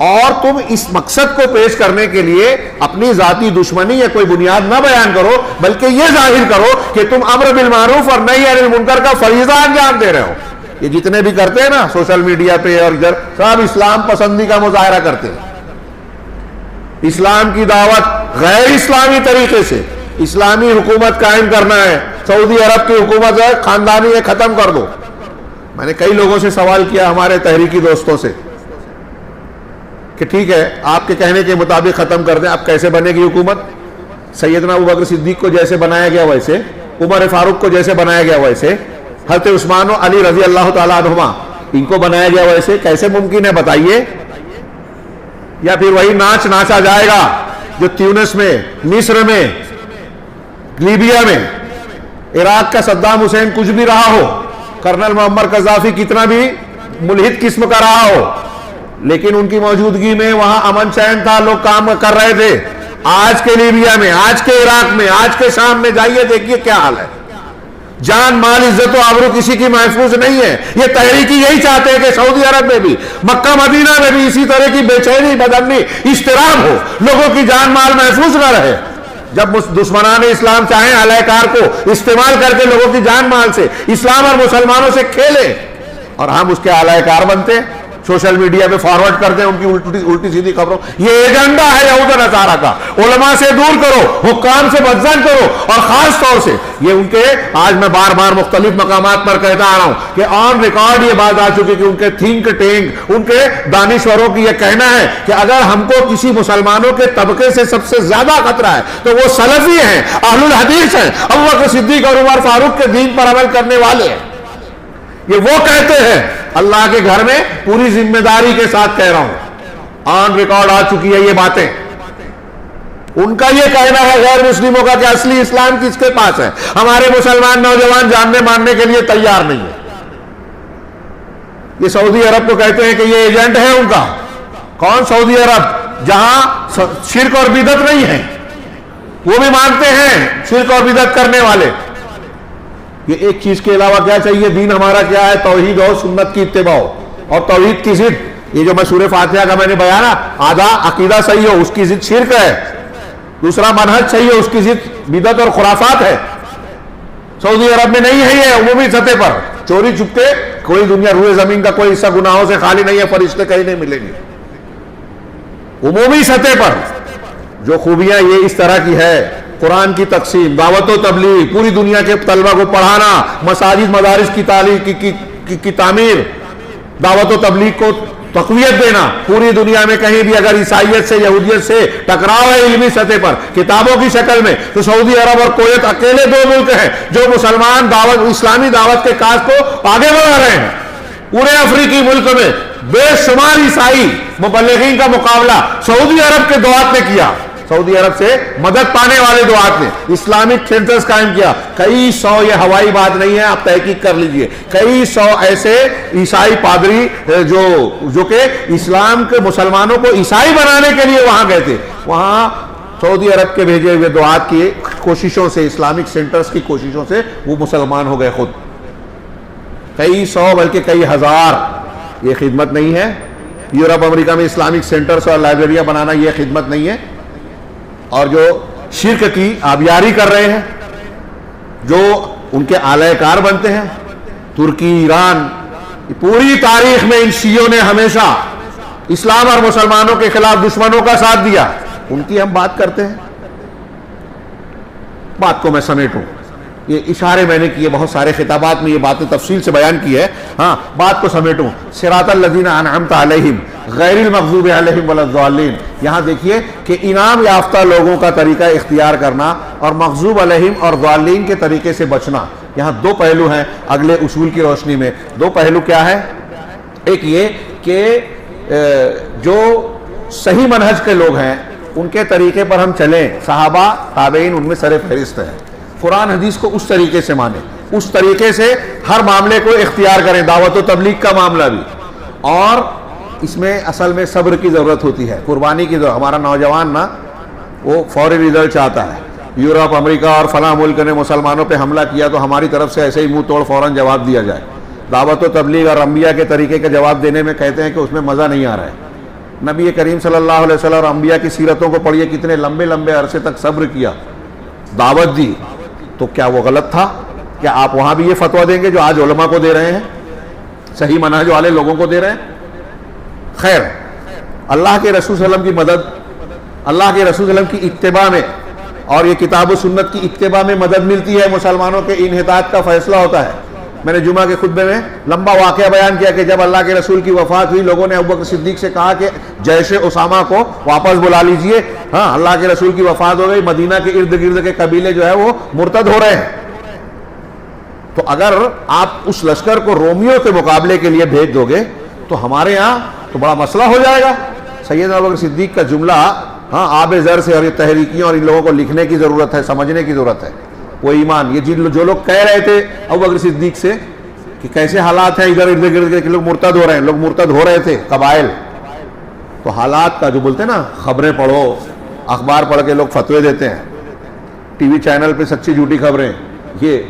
Speaker 2: اور تم اس مقصد کو پیش کرنے کے لیے اپنی ذاتی دشمنی یا کوئی بنیاد نہ بیان کرو، بلکہ یہ ظاہر کرو کہ تم امر بالمعروف اور نہی عن المنکر کا فریضہ انجام دے رہے ہو۔ یہ جتنے بھی کرتے ہیں نا سوشل میڈیا پہ اور ادھر، سب اسلام پسندی کا مظاہرہ کرتے ہیں، اسلام کی دعوت غیر اسلامی طریقے سے، اسلامی حکومت قائم کرنا ہے، سعودی عرب کی حکومت ہے، خاندانی ہے، ختم کر دو۔ میں نے کئی لوگوں سے سوال کیا، ہمارے تحریکی دوستوں سے، کہ ٹھیک ہے آپ کے کہنے کے مطابق ختم کر دیں، اب کیسے بنے گی حکومت؟ سیدنا ابوبکر صدیق کو جیسے بنایا گیا ویسے، عمر فاروق کو جیسے بنایا گیا ویسے، حضرت عثمان و علی رضی اللہ تعالیٰ عنہما ان کو بنایا گیا ویسے، کیسے ممکن ہے بتائیے؟ یا پھر وہی ناچ ناچا جائے گا جو تیونس میں، مصر میں، لیبیا میں، عراق کا صدام حسین کچھ بھی رہا ہو، کرنل معمر قذافی کتنا بھی ملحد قسم کا رہا ہو، لیکن ان کی موجودگی میں وہاں امن چین تھا، لوگ کام کر رہے تھے۔ آج کے لیبیا میں، آج کے عراق میں، آج کے شام میں جائیے دیکھیے کیا حال ہے۔ جان مال عزت و آبرو کسی کی محفوظ نہیں ہے. یہ تحریکی یہی چاہتے ہیں کہ سعودی عرب میں بھی مکہ مدینہ میں بھی اسی طرح کی بے چینی بدامنی اضطراب ہو, لوگوں کی جان مال محفوظ نہ رہے. جب دشمنان اسلام چاہیں اعلی کار کو استعمال کر کے لوگوں کی جان مال سے, اسلام اور مسلمانوں سے کھیلیں, اور ہم اس کے اعلی کار بنتے ہیں, سوشل میڈیا پہ فارورڈ کرتے ہیں ان کی الٹی سیدھی خبروں. یہ ایجنڈا ہے یہود و نصارہ کا. علماء سے دور کرو, حکام سے بدزن کرو, اور خاص طور سے یہ ان کے, آج میں بار بار مختلف مقامات پر کہتا آ رہا ہوں کہ آن ریکارڈ یہ بات آ چکی کہ ان کے تھنک ٹینک, ان کے دانشوروں کی یہ کہنا ہے کہ اگر ہم کو کسی مسلمانوں کے طبقے سے سب سے زیادہ خطرہ ہے تو وہ سلفی ہیں, اہل الحدیث ہیں, ابو بکر صدیق اور عمر فاروق کے دین پر عمل کرنے والے ہیں. یہ وہ کہتے ہیں, اللہ کے گھر میں پوری ذمہ داری کے ساتھ کہہ رہا ہوں, آن ریکارڈ آ چکی ہے یہ باتیں. ان کا یہ کہنا ہے غیر مسلموں کا کہ اصلی اسلام کس کے پاس ہے, ہمارے مسلمان نوجوان جاننے ماننے کے لیے تیار نہیں ہے. یہ سعودی عرب کو کہتے ہیں کہ یہ ایجنٹ ہے ان کا. کون سعودی عرب؟ جہاں شرک اور بدعت نہیں ہے, وہ بھی مانتے ہیں شرک اور بدعت کرنے والے. یہ ایک چیز کے علاوہ کیا چاہیے؟ دین ہمارا کیا ہے؟ توحید اور سنت کی اتباع, اور توحید کی ضد, یہ جو میں سورہ فاتحہ کا میں نے بیان, آدھا عقیدہ صحیح ہو اس کی ضد شرک ہے, دوسرا منہج صحیح ہو اس کی ضد بدعت اور خرافات ہے. سعودی عرب میں نہیں ہے یہ. عمومی سطح پر چوری چھپتے کوئی دنیا روئے زمین کا کوئی حصہ گناہوں سے خالی نہیں ہے, فرشتے کہیں نہیں ملیں گے. عمومی سطح پر جو خوبیاں یہ اس طرح کی ہے, قرآن کی تقسیم, دعوت و تبلیغ, پوری دنیا کے طلبہ کو پڑھانا, مساجد مدارس کی تعمیر, دعوت و تبلیغ کو تقویت دینا, پوری دنیا میں کہیں بھی اگر عیسائیت سے یہودیت سے ٹکراؤ ہے علمی سطح پر کتابوں کی شکل میں, تو سعودی عرب اور کویت اکیلے دو ملک ہیں جو مسلمان دعوت, اسلامی دعوت کے کاج کو آگے بڑھا رہے ہیں. پورے افریقی ملک میں بے شمار عیسائی مبلغین کا مقابلہ سعودی عرب کے دعات نے کیا. سعودی عرب سے مدد پانے والے دعات نے اسلامک سینٹرز قائم کیا. کئی سو, یہ ہوائی بات نہیں ہے, آپ تحقیق کر لیجئے, کئی سو ایسے عیسائی پادری جو کہ اسلام کے مسلمانوں کو عیسائی بنانے کے لیے وہاں گئے تھے, وہاں سعودی عرب کے بھیجے ہوئے دعات کی کوششوں سے, اسلامک سینٹرز کی کوششوں سے وہ مسلمان ہو گئے خود. کئی سو بلکہ کئی ہزار. یہ خدمت نہیں ہے. یورپ امریکہ میں اسلامک سینٹرز اور لائبریریاں بنانا یہ خدمت نہیں ہے. اور جو شرک کی آبیاری کر رہے ہیں, جو ان کے اعلی کار بنتے ہیں, ترکی, ایران, پوری تاریخ میں ان شیعوں نے ہمیشہ اسلام اور مسلمانوں کے خلاف دشمنوں کا ساتھ دیا. ان کی ہم بات کرتے ہیں. بات کو میں سمیٹوں, یہ اشارے میں نے کیے, بہت سارے خطابات میں یہ باتیں تفصیل سے بیان کی ہے. ہاں, بات کو سمیٹوں. صراط الذین انعمت علیہم غیر المغضوب علیہم ولا الضالین. یہاں دیکھیے کہ انعام یافتہ لوگوں کا طریقہ اختیار کرنا اور مغضوب علیہم اور ضالین کے طریقے سے بچنا, یہاں دو پہلو ہیں اگلے اصول کی روشنی میں. دو پہلو کیا ہے؟ ایک یہ کہ جو صحیح منہج کے لوگ ہیں ان کے طریقے پر ہم چلیں, صحابہ تابعین ان میں سر فہرست ہے. قرآن حدیث کو اس طریقے سے مانیں, اس طریقے سے ہر معاملے کو اختیار کریں, دعوت و تبلیغ کا معاملہ بھی. اور اس میں اصل میں صبر کی ضرورت ہوتی ہے, قربانی کی ضرورت. ہمارا نوجوان نا وہ فوری رزلٹ چاہتا ہے. یورپ, امریکہ اور فلاں ملک نے مسلمانوں پہ حملہ کیا تو ہماری طرف سے ایسے ہی منہ توڑ فوراً جواب دیا جائے. دعوت و تبلیغ اور انبیاء کے طریقے کا جواب دینے میں کہتے ہیں کہ اس میں مزہ نہیں آ رہا ہے. نبی کریم صلی اللہ علیہ وسلم اور انبیاء کی سیرتوں کو پڑھیے, کتنے لمبے لمبے عرصے تک صبر کیا, دعوت دی. تو کیا وہ غلط تھا؟ کیا آپ وہاں بھی یہ فتویٰ دیں گے جو آج علماء کو دے رہے ہیں, صحیح منہج والے لوگوں کو دے رہے ہیں؟ خیر, اللہ کے رسول صلی اللہ علیہ وسلم کی مدد, اللہ کے رسول صلی اللہ علیہ وسلم کی اتباع میں اور یہ کتاب و سنت کی اتباع میں مدد ملتی ہے. مسلمانوں کے انحطاط کا فیصلہ ہوتا ہے. میں نے جمعہ کے خطبے میں لمبا واقعہ بیان کیا کہ جب اللہ کے رسول کی وفات ہوئی, لوگوں نے ابوبکر صدیق سے کہا کہ جیش اسامہ کو واپس بلا لیجئے. ہاں, اللہ کے رسول کی وفات ہو گئی, مدینہ کے ارد گرد کے قبیلے جو ہے وہ مرتد ہو رہے ہیں. تو اگر آپ اس لشکر کو رومیوں کے مقابلے کے لیے بھیج دو گے تو ہمارے یہاں تو بڑا مسئلہ ہو جائے گا. سیدنا ابوبکر صدیق کا جملہ, ہاں, آب زر سے, اور یہ تحریکیوں اور ان لوگوں کو لکھنے کی ضرورت ہے, سمجھنے کی ضرورت ہے. وہ ایمان, یہ جو لوگ کہہ رہے تھے ابوبکر صدیق سے کہ کیسے حالات ہیں ادھر ارد گرد کے لوگ مرتد ہو رہے ہیں, لوگ مرتد ہو رہے تھے قبائل. تو حالات کا جو بولتے ہیں نا, خبریں پڑھو, اخبار پڑھ کے لوگ فتوے دیتے ہیں, ٹی وی چینل پہ سچی جھوٹی خبریں, یہ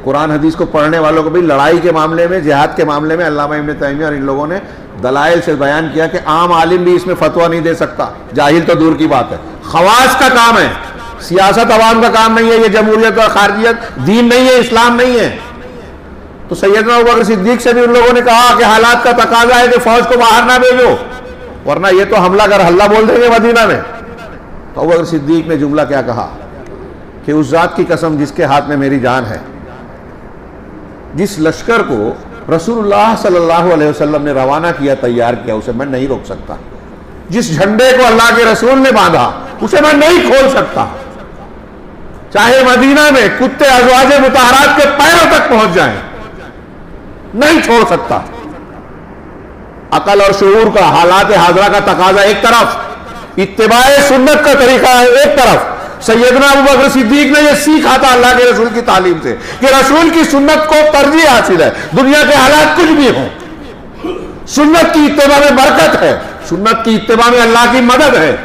Speaker 2: قرآن حدیث کو پڑھنے والوں کو بھی لڑائی کے معاملے میں، جہاد کے معاملے میں علامہ ابن تیمیہ اور ان لوگوں نے دلائل سے بیان کیا کہ عام عالم بھی اس میں فتویٰ نہیں دے سکتا، جاہل تو دور کی بات ہے، خواص کا کام ہے، سیاست عوام کا کام نہیں ہے، یہ جمہوریت اور خارجیت دین نہیں ہے، اسلام نہیں ہے۔ تو سیدنا ابوبکر صدیق سے بھی ان لوگوں نے کہا کہ حالات کا تقاضا ہے کہ فوج کو باہر نہ بھیجو، ورنہ یہ تو حملہ کر ہلہ بول دیں گے مدینہ میں۔ تو ابوبکر صدیق نے جملہ کیا کہا کہ اس ذات کی قسم جس کے ہاتھ میں میری جان ہے، جس لشکر کو رسول اللہ صلی اللہ علیہ وسلم نے روانہ کیا، تیار کیا، اسے میں نہیں روک سکتا، جس جھنڈے کو اللہ کے رسول نے باندھا اسے میں نہیں کھول سکتا، چاہے مدینہ میں کتے ازواج مطہرات کے پیروں تک پہنچ جائیں، نہیں چھوڑ سکتا۔ عقل اور شعور کا، حالات حاضرہ کا تقاضا ایک طرف، اتباع سنت کا طریقہ ہے ایک طرف۔ سیدنا ابوبکر صدیق نے یہ سیکھا تھا اللہ کے رسول کی تعلیم سے کہ رسول کی سنت کو ترجیح حاصل ہے، دنیا کے حالات کچھ بھی ہوں، سنت کی اتباع میں برکت ہے، سنت کی اتباع میں اللہ کی مدد ہے۔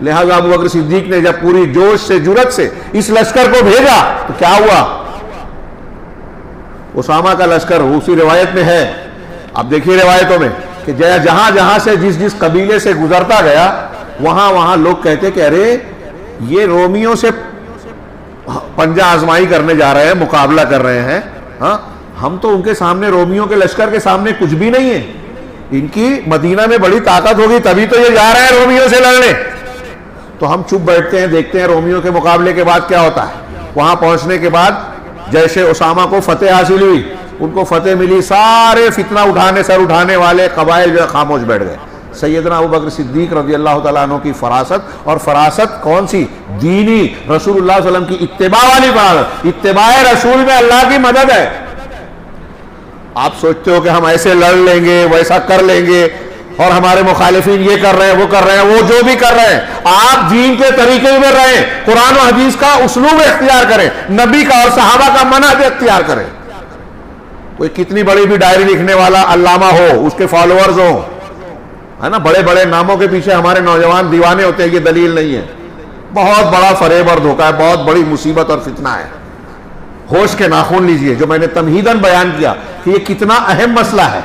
Speaker 2: لہذا ابوبکر صدیق نے جب پوری جوش سے، جرت سے اس لشکر کو بھیجا تو کیا ہوا؟ اسامہ کا لشکر اسی روایت میں ہے، آپ دیکھیے روایتوں میں کہ جہاں جہاں سے جس قبیلے سے گزرتا گیا وہاں لوگ کہتے کہ ارے یہ رومیوں سے پنجہ آزمائی کرنے جا رہے ہیں، مقابلہ کر رہے ہیں، ہاں ہم تو ان کے سامنے، رومیوں کے لشکر کے سامنے کچھ بھی نہیں ہے، ان کی مدینہ میں بڑی طاقت ہوگی تبھی تو یہ جا رہے ہیں رومیوں سے لڑنے۔ تو ہم چپ بیٹھتے ہیں، دیکھتے ہیں رومیوں کے مقابلے کے بعد کیا ہوتا ہے۔ وہاں پہنچنے کے بعد جیسے اسامہ کو فتح حاصل ہوئی، ان کو فتح ملی، سارے فتنہ سر اٹھانے والے قبائل جو خاموش بیٹھ گئے۔ سیدنا ابوبکر صدیق رضی اللہ تعالیٰ عنہ کی فراست، اور فراست کون سی؟ دینی، رسول اللہ صلی اللہ علیہ وسلم کی اتباع والی فراست، اتباع رسول میں اللہ کی مدد ہے۔ آپ سوچتے ہو کہ ہم ایسے لڑ لیں گے، ویسا کر لیں گے، اور ہمارے مخالفین یہ کر رہے ہیں، وہ کر رہے ہیں، وہ جو بھی کر رہے ہیں، آپ دین کے طریقے میں رہیں، قرآن و حدیث کا اسلوب اختیار کریں، نبی کا اور صحابہ کا منہج اختیار کریں۔ کوئی کتنی بڑی بھی ڈائری لکھنے والا علامہ ہو، اس کے فالوورز ہوں، ہے نا، بڑے بڑے ناموں کے پیچھے ہمارے نوجوان دیوانے ہوتے ہیں، یہ دلیل نہیں ہے، بہت بڑا فریب اور دھوکہ ہے، بہت بڑی مصیبت اور فتنہ ہے۔ ہوش کے ناخن لیجئے، جو میں نے تمہیداً بیان کیا کہ یہ کتنا اہم مسئلہ ہے۔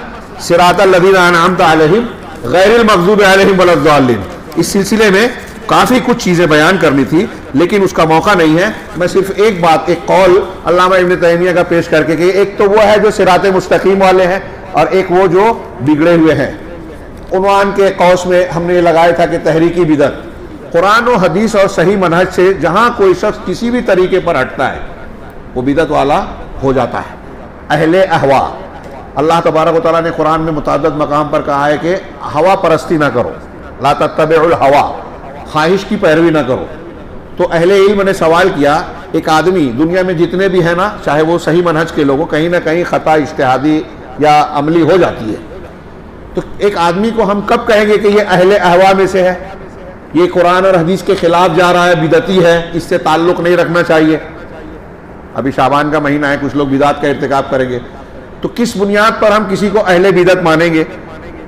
Speaker 2: صراط الذین انعمت علیہم غیر المغضوب علیہم ولا الضالین، اس سلسلے میں کافی کچھ چیزیں بیان کرنی تھی لیکن اس کا موقع نہیں ہے۔ میں صرف ایک بات، ایک قول علامہ ابن تیمیہ کا پیش کر کے کہ ایک تو وہ ہے جو صراط مستقیم والے ہیں، اور ایک وہ جو بگڑے ہوئے ہیں۔ عنوان کے قوس میں ہم نے یہ لگایا تھا کہ تحریکی بدعت، قرآن و حدیث اور صحیح منہج سے جہاں کوئی شخص کسی بھی طریقے پر ہٹتا ہے وہ بدعت والا ہو جاتا ہے۔ اہل اہوا، اللہ تبارک و تعالیٰ نے قرآن میں متعدد مقام پر کہا ہے کہ ہوا پرستی نہ کرو، لا تتبعوا الہوا، خواہش کی پیروی نہ کرو۔ تو اہل علم نے سوال کیا، ایک آدمی دنیا میں جتنے بھی ہیں نا، چاہے وہ صحیح منہج کے لوگوں، کہیں نہ کہیں خطا اجتہادی یا عملی ہو جاتی ہے، تو ایک آدمی کو ہم کب کہیں گے کہ یہ اہل اہوا میں سے ہے، یہ قرآن اور حدیث کے خلاف جا رہا ہے، بدعتی ہے، اس سے تعلق نہیں رکھنا چاہیے؟ ابھی شعبان کا مہینہ ہے، کچھ لوگ بدعت کا ارتکاب کریں گے، تو کس بنیاد پر ہم کسی کو اہل بدعت مانیں گے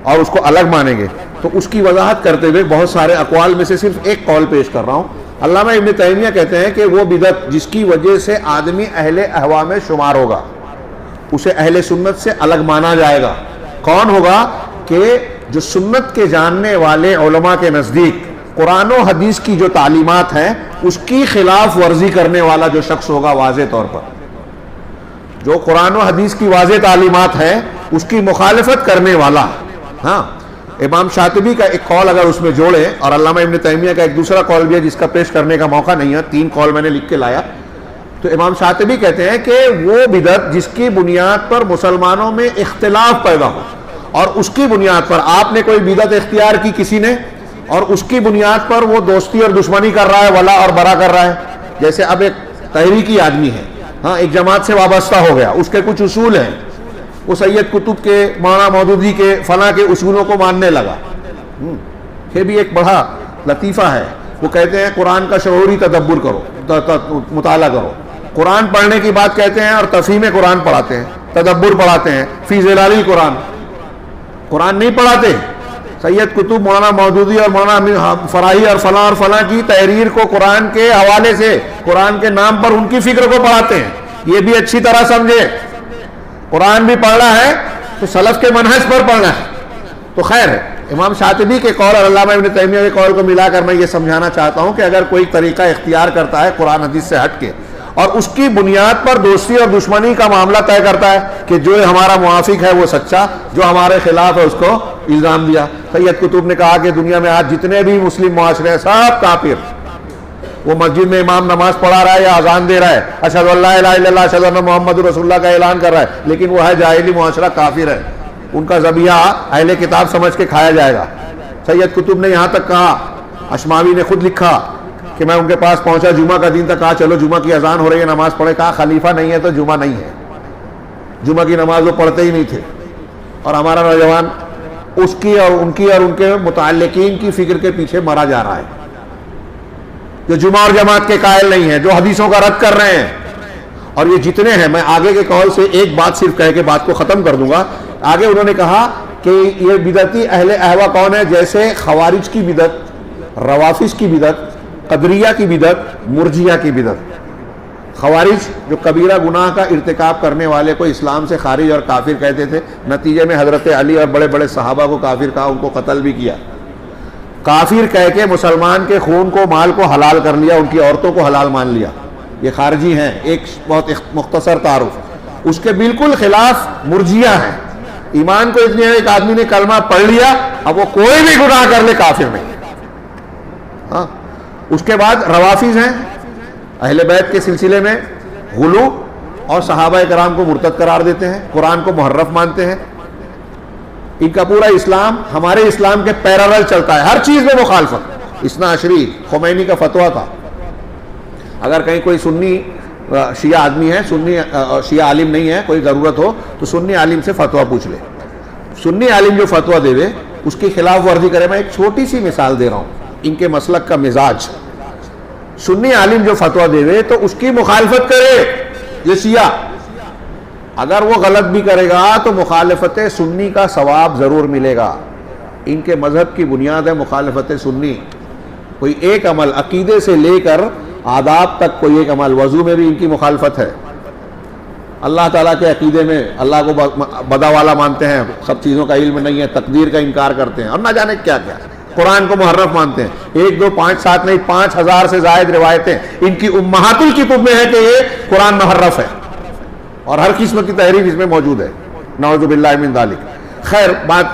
Speaker 2: اور اس کو الگ مانیں گے؟ تو اس کی وضاحت کرتے ہوئے بہت سارے اقوال میں سے صرف ایک قول پیش کر رہا ہوں۔ علامہ ابن تیمیہ کہتے ہیں کہ وہ بدعت جس کی وجہ سے آدمی اہل اہوا میں شمار ہوگا، اسے اہل سنت سے الگ مانا جائے گا۔ کون ہوگا؟ کہ جو سنت کے جاننے والے علماء کے نزدیک قرآن و حدیث کی جو تعلیمات ہیں اس کی خلاف ورزی کرنے والا جو شخص ہوگا، واضح طور پر جو قرآن و حدیث کی واضح تعلیمات ہیں اس کی مخالفت کرنے والا۔ ہاں، امام شاطبی کا ایک قول اگر اس میں جوڑیں، اور علامہ ابن تیمیہ کا ایک دوسرا قول بھی ہے جس کا پیش کرنے کا موقع نہیں ہے، 3 قول میں نے لکھ کے لایا، تو امام شاطبی کہتے ہیں کہ وہ بدعت جس کی بنیاد پر مسلمانوں میں اختلاف پیدا ہو، اور اس کی بنیاد پر آپ نے کوئی بدعت اختیار کی کسی نے، اور اس کی بنیاد پر وہ دوستی اور دشمنی کر رہا ہے، ولا اور برا کر رہا ہے، جیسے اب ایک تحریکی آدمی ہے، ہاں ایک جماعت سے وابستہ ہو گیا، اس کے کچھ اصول ہیں، وہ سید قطب کے، مولانا مودودی کے، فلاں کے اصولوں کو ماننے لگا۔ یہ بھی ایک بڑا لطیفہ ہے، وہ کہتے ہیں قرآن کا شعوری تدبر کرو، مطالعہ کرو، قرآن پڑھنے کی بات کہتے ہیں اور تفہیم قرآن پڑھاتے ہیں، تدبر پڑھاتے ہیں، فی ظلال القرآن، قرآن نہیں پڑھاتے۔ سید قطب، مولانا مودودی اور مولانا فراہی اور فلاں کی تحریر کو قرآن کے حوالے سے، قرآن کے نام پر ان کی فکر کو پڑھاتے ہیں، یہ بھی اچھی طرح سمجھے. قرآن بھی پڑھنا ہے تو سلف کے منہج پر پڑھنا ہے. تو خیر امام شاطبی کے قول اور علامہ ابن تیمیہ کے قول کو ملا کر میں یہ سمجھانا چاہتا ہوں کہ اگر کوئی طریقہ اختیار کرتا ہے قرآن حدیث سے ہٹ کے اور اس کی بنیاد پر دوستی اور دشمنی کا معاملہ طے کرتا ہے کہ جو ہمارا موافق ہے وہ سچا, جو ہمارے خلاف ہے اس کو الزام دیا. سید قطب نے کہا کہ دنیا میں آج جتنے بھی مسلم معاشرے ہیں سب کافر. وہ مسجد میں امام نماز پڑھا رہا ہے یا اذان دے رہا ہے, اشہد ان لا الہ الا اللہ اشہد ان محمد رسول اللہ کا اعلان کر رہا ہے, لیکن وہ ہے جاہلی معاشرہ, کافر ہے. ان کا ذبیحہ اہل کتاب سمجھ کے کھایا جائے گا. سید قطب نے یہاں تک کہا, اشماوی نے خود لکھا کہ میں ان کے پاس پہنچا جمعہ کا دن تک, کہا چلو جمعہ کی اذان ہو رہی ہے نماز پڑھے. کہا خلیفہ نہیں ہے تو جمعہ نہیں ہے. جمعہ کی نماز وہ پڑھتے ہی نہیں تھے. اور ہمارا نوجوان اس کی اور ان کے متعلقین کی فکر کے پیچھے مرا جا رہا ہے, جو جمعہ اور جماعت کے قائل نہیں ہیں, جو حدیثوں کا رد کر رہے ہیں. اور یہ جتنے ہیں, میں آگے کے قول سے ایک بات صرف کہہ کے بات کو ختم کر دوں گا. آگے انہوں نے کہا کہ یہ بدعتی اہل اہوا کون ہے, جیسے خوارج کی بدعت, روافض کی بدعت, قدریہ کی بدعت, مرجیہ کی بدعت. خوارج جو کبیرہ گناہ کا ارتکاب کرنے والے کو اسلام سے خارج اور کافر کہتے تھے, نتیجے میں حضرت علی اور بڑے بڑے صحابہ کو کافر کہا, ان کو قتل بھی کیا. کافر کہہ کے مسلمان کے خون کو, مال کو حلال کر لیا, ان کی عورتوں کو حلال مان لیا. یہ خارجی ہیں. ایک بہت مختصر تعارف. اس کے بالکل خلاف مرجیہ ہیں. ایمان کو اتنے ایک آدمی نے کلمہ پڑھ لیا, اب وہ کوئی بھی گناہ کر لے کافر نہیں. ہاں, اس کے بعد روافض ہیں, اہل بیت کے سلسلے میں غلو اور صحابہ کرام کو مرتد قرار دیتے ہیں, قرآن کو محرف مانتے ہیں. ان کا پورا اسلام ہمارے اسلام کے پیرالل چلتا ہے, ہر چیز میں مخالفت. اثنا عشری خمینی کا فتویٰ تھا. اگر کہیں کوئی سنی شیعہ آدمی ہے, سنی شیعہ عالم نہیں ہے, کوئی ضرورت ہو تو سنی عالم سے فتویٰ پوچھ لے. سنی عالم جو فتویٰ دے اس کی خلاف ورزی کرے. میں ایک چھوٹی سی مثال دے رہا ہوں, ان کے مسلک کا مزاج. سنی عالم جو فتویٰ دے تو اس کی مخالفت کرے یہ شیعہ. اگر وہ غلط بھی کرے گا تو مخالفت سنی کا ثواب ضرور ملے گا. ان کے مذہب کی بنیاد ہے مخالفت سنی. کوئی ایک عمل عقیدے سے لے کر آداب تک کوئی ایک عمل, وضو میں بھی ان کی مخالفت ہے. اللہ تعالیٰ کے عقیدے میں اللہ کو بدا والا مانتے ہیں, سب چیزوں کا علم نہیں ہے, تقدیر کا انکار کرتے ہیں, اور نہ جانے کیا کیا. قرآن کو محرف مانتے ہیں. 1 2 5 7 نہیں 5000 سے زائد روایتیں ان کی امہات الکتب میں ہے کہ یہ قرآن محرف ہے, اور ہر قسم کی تحریف اس میں موجود ہے. نعوذ باللہ من ذالک. خیر, بات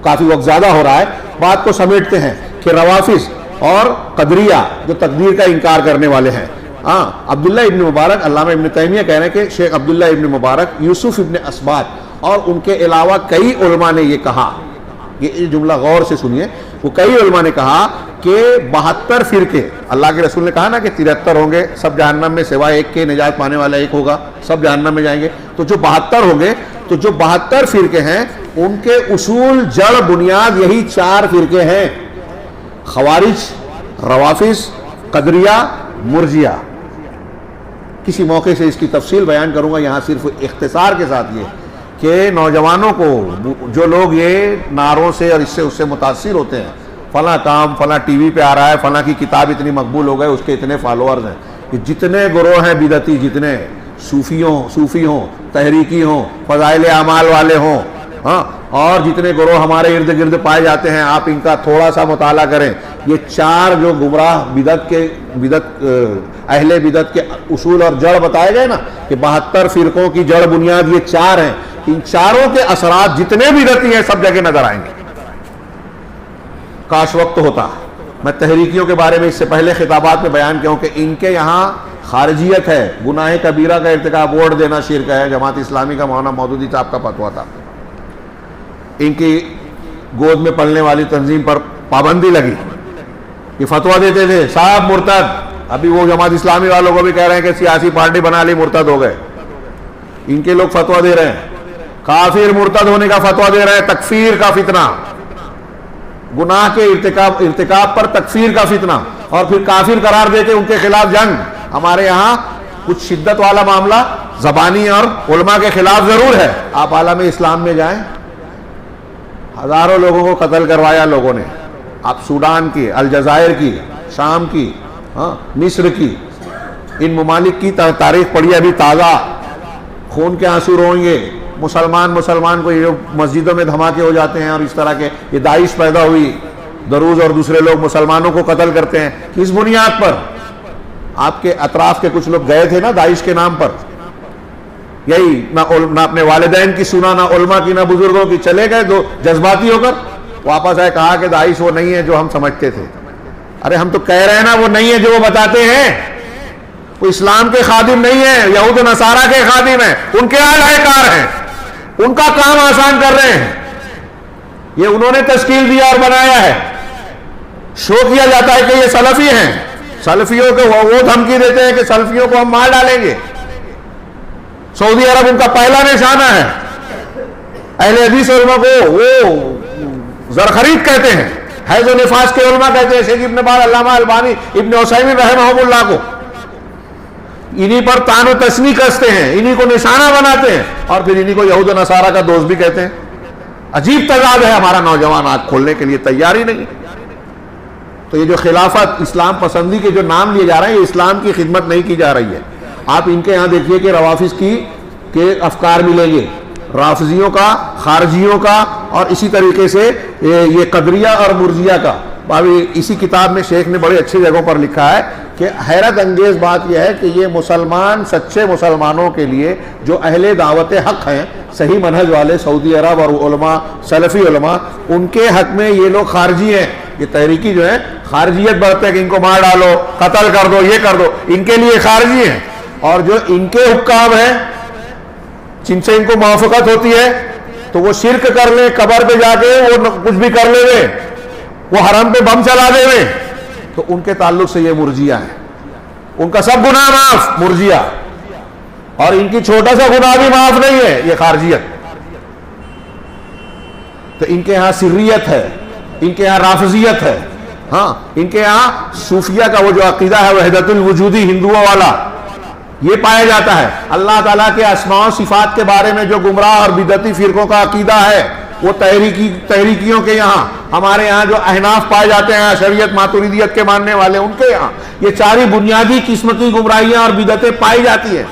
Speaker 2: کافی وقت زیادہ ہو رہا ہے, بات کو سمیٹتے ہیں کہ روافض اور قدریہ جو تقدیر کا انکار کرنے والے ہیں. ہاں, عبداللہ ابن مبارک, علامہ ابن تیمیہ کہہ رہے ہیں کہ شیخ عبداللہ ابن مبارک, یوسف ابن اسباط اور ان کے علاوہ کئی علماء نے یہ کہا, یہ جملہ غور سے سنیے, وہ کئی علماء نے کہا کہ 72 فرقے, اللہ کے رسول نے کہا نا کہ 73 ہوں گے, سب جہنم میں سوائے ایک کے, نجات پانے والا ایک ہوگا, سب جہنم میں جائیں گے. تو جو 72 ہوں گے, تو جو 72 فرقے ہیں ان کے اصول, جڑ, بنیاد یہی 4 فرقے ہیں: خوارج, روافض, قدریہ, مرجیہ. کسی موقع سے اس کی تفصیل بیان کروں گا, یہاں صرف اختصار کے ساتھ یہ کہ نوجوانوں کو, جو لوگ یہ نعروں سے اور اس سے متاثر ہوتے ہیں, فلاں کام فلاں ٹی وی پہ آ رہا ہے, فلاں کی کتاب اتنی مقبول ہو گئے, اس کے اتنے فالوورز ہیں, کہ جتنے گروہ ہیں بدعتی, جتنے صوفی ہوں, تحریکی ہوں, فضائل اعمال والے ہوں, ہاں, اور جتنے گروہ ہمارے ارد گرد پائے جاتے ہیں, آپ ان کا تھوڑا سا مطالعہ کریں. یہ 4 جو گمراہ اہل بدعت کے اصول اور جڑ بتائے گئے نا, کہ 72 فرقوں کی جڑ بنیاد یہ 4 ہیں. ان چاروں کے اثرات جتنے بدعتی ہیں سب جگہ نظر آئیں گے. کاش وقت ہوتا, میں تحریکیوں کے بارے میں اس سے پہلے خطابات میں بیان کیا ہوں کہ ان کے یہاں خارجیت ہے, گناہ کبیرہ کا ارتکاب, ووٹ دینا شرک ہے. جماعت اسلامی کا مولانا مودودی صاحب کا فتویٰ تھا, ان کی گود میں پلنے والی تنظیم پر پابندی لگی, یہ فتویٰ دیتے تھے صاحب مرتد. ابھی وہ جماعت اسلامی والوں کو بھی کہہ رہے ہیں کہ سیاسی پارٹی بنا لی, مرتد ہو گئے. ان کے لوگ فتویٰ دے رہے ہیں, کافر مرتد ہونے کا فتویٰ دے رہے ہیں, تکفیر کا فتنہ, گناہ کے ارتکاب پر تکفیر کا فتنہ, اور پھر کافر قرار دے کے ان کے خلاف جنگ. ہمارے یہاں کچھ شدت والا معاملہ زبانی اور علماء کے خلاف ضرور ہے. آپ عالم اسلام میں جائیں, ہزاروں لوگوں کو قتل کروایا لوگوں نے. آپ سوڈان کی, الجزائر کی, شام کی, ہاں, مصر کی, ان ممالک کی تاریخ پڑھی ابھی تازہ، خون کے آنسو روئیں گے، مسلمان کو یہ مسجدوں میں دھماکے ہو جاتے ہیں اور اس طرح کے، یہ داعش پیدا ہوئی، دروز اور دوسرے لوگ مسلمانوں کو قتل کرتے ہیں، کس بنیاد پر؟ آپ کے اطراف کے کچھ لوگ گئے تھے نا داعش کے نام پر، یہی نہ اپنے والدین کی سنا، نہ علماء کی، نہ بزرگوں کی، چلے گئے دو جذباتی ہو کر، واپس آئے کہا کہ داعش وہ نہیں ہے جو ہم سمجھتے تھے۔ ارے ہم تو کہہ رہے ہیں نا وہ نہیں ہے جو وہ بتاتے ہیں، وہ اسلام کے خادم نہیں ہے، یہود و نصارہ کے خادم ہیں، ان کے اعلی کار ہیں، ان کا کام آسان کر رہے ہیں، یہ انہوں نے تشکیل دیا اور بنایا ہے۔ شو کیا جاتا ہے کہ یہ سلفی ہیں، سلفیوں کو وہ دھمکی دیتے ہیں کہ سلفیوں کو ہم مار ڈالیں گے۔ سعودی عرب ان کا پہلا نشانہ ہے، اہل حدیث علماء کو وہ زرخرید کہتے ہیں، حیض و نفاس کے علماء کہتے ہیں، شیخ ابن باز، علامہ البانی، ابن عثیمین رحمہ اللہ کو، انہی پر طعن و تشنیع کستے ہیں، انہی کو نشانہ بناتے ہیں، اور پھر انہی کو یہود و نصارہ کا دوست بھی کہتے ہیں۔ عجیب تضاد ہے، ہمارا نوجوان آج کھولنے کے لیے تیار ہی نہیں۔ تو یہ جو خلافت، اسلام پسندی کے جو نام لیے جا رہے ہیں، یہ اسلام کی خدمت نہیں کی جا رہی ہے۔ آپ ان کے یہاں دیکھیے کہ روافظ کے افکار ملیں گے، رافضیوں کا، خارجیوں کا، اور اسی طریقے سے یہ قدریہ اور مرجیہ کا۔ ابھی اسی کتاب میں شیخ نے بڑے اچھی جگہوں پر لکھا ہے کہ حیرت انگیز بات یہ ہے کہ یہ مسلمان، سچے مسلمانوں کے لیے جو اہل دعوت حق ہیں، صحیح منہج والے سعودی عرب اور علماء، سلفی علماء، ان کے حق میں یہ لوگ خارجی ہیں، یہ تحریکی جو ہے خارجیت برتتے ہیں کہ ان کو مار ڈالو، قتل کر دو، یہ کر دو، ان کے لیے خارجی ہیں۔ اور جو ان کے حکام ہیں جن سے ان کو موافقت ہوتی ہے تو وہ شرک کر لیں، قبر پہ جا کے وہ کچھ بھی کر لے، وہ حرم پہ بم چلا دے، تو ان کے تعلق سے یہ مرجیہ ہیں، ان کا سب گناہ معاف، مرجیہ، اور ان کی چھوٹا سا گناہ بھی معاف نہیں ہے، یہ خارجیت۔ تو ان کے یہاں سریت ہے، ان کے یہاں رافضیت ہے، ہاں ان کے یہاں صوفیہ کا وہ جو عقیدہ ہے وحدت الوجودی ہندوؤں والا، یہ پایا جاتا ہے۔ اللہ تعالیٰ کے اسماء و صفات کے بارے میں جو گمراہ اور بدعتی فرقوں کا عقیدہ ہے وہ تحریکیوں کے یہاں، ہمارے یہاں جو احناف پائے جاتے ہیں، شریعت ماتریدیت کے ماننے والے، ان کے یہاں یہ چاری بنیادی قسم کی گمراہیاں اور بدعتیں پائی جاتی ہیں۔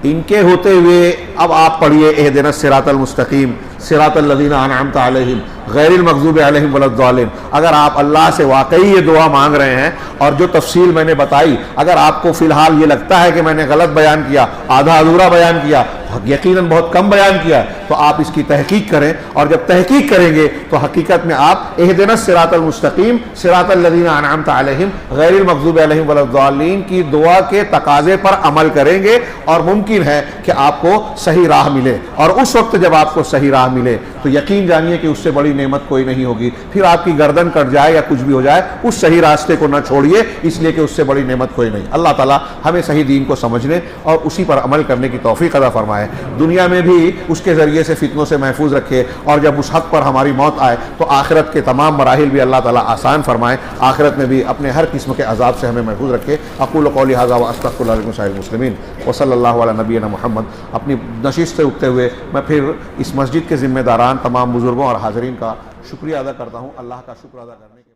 Speaker 2: ان کے ہوتے ہوئے اب آپ پڑھیے اہدنا الصراط المستقیم صراط الذین انعمت علیہم غیر المغضوب علیہم ولا الضالین۔ اگر آپ اللہ سے واقعی یہ دعا مانگ رہے ہیں، اور جو تفصیل میں نے بتائی، اگر آپ کو فی الحال یہ لگتا ہے کہ میں نے غلط بیان کیا، آدھا ادھورا بیان کیا، یقیناً بہت کم بیان کیا، تو آپ اس کی تحقیق کریں، اور جب تحقیق کریں گے تو حقیقت میں آپ اہدنا الصراط المستقیم صراط الذین انعمت علیہم غیر المغضوب علیہم ولا الضالین کی دعا کے تقاضے پر عمل کریں گے، اور ممکن ہے کہ آپ کو صحیح راہ ملے۔ اور اس وقت جب آپ کو صحیح راہ ملے تو یقین جانیے کہ اس سے بڑی نعمت کوئی نہیں ہوگی۔ پھر آپ کی گردن کٹ جائے یا کچھ بھی ہو جائے، اس صحیح راستے کو نہ چھوڑیے، اس لیے کہ اس سے بڑی نعمت کوئی نہیں۔ اللہ تعالیٰ ہمیں صحیح دین کو سمجھنے اور اسی پر عمل کرنے کی توفیق عطا فرمائے، دنیا میں بھی اس کے ذریعے سے فتنوں سے محفوظ رکھے، اور جب اس حق پر ہماری موت آئے تو آخرت کے تمام مراحل بھی اللہ تعالیٰ آسان فرمائے، آخرت میں بھی اپنے ہر قسم کے عذاب سے ہمیں محفوظ رکھے۔ اقول قولی ھذا واستغفر اللہ لکم سائر المسلمین وصلی اللہ علی نبینا محمد۔ اپنی نشست سے اٹھتے ہوئے میں پھر اس مسجد کے ذمہ داران، تمام بزرگوں اور حاضرین کا شکریہ ادا کرتا ہوں، اللہ کا شکر ادا کرنے کے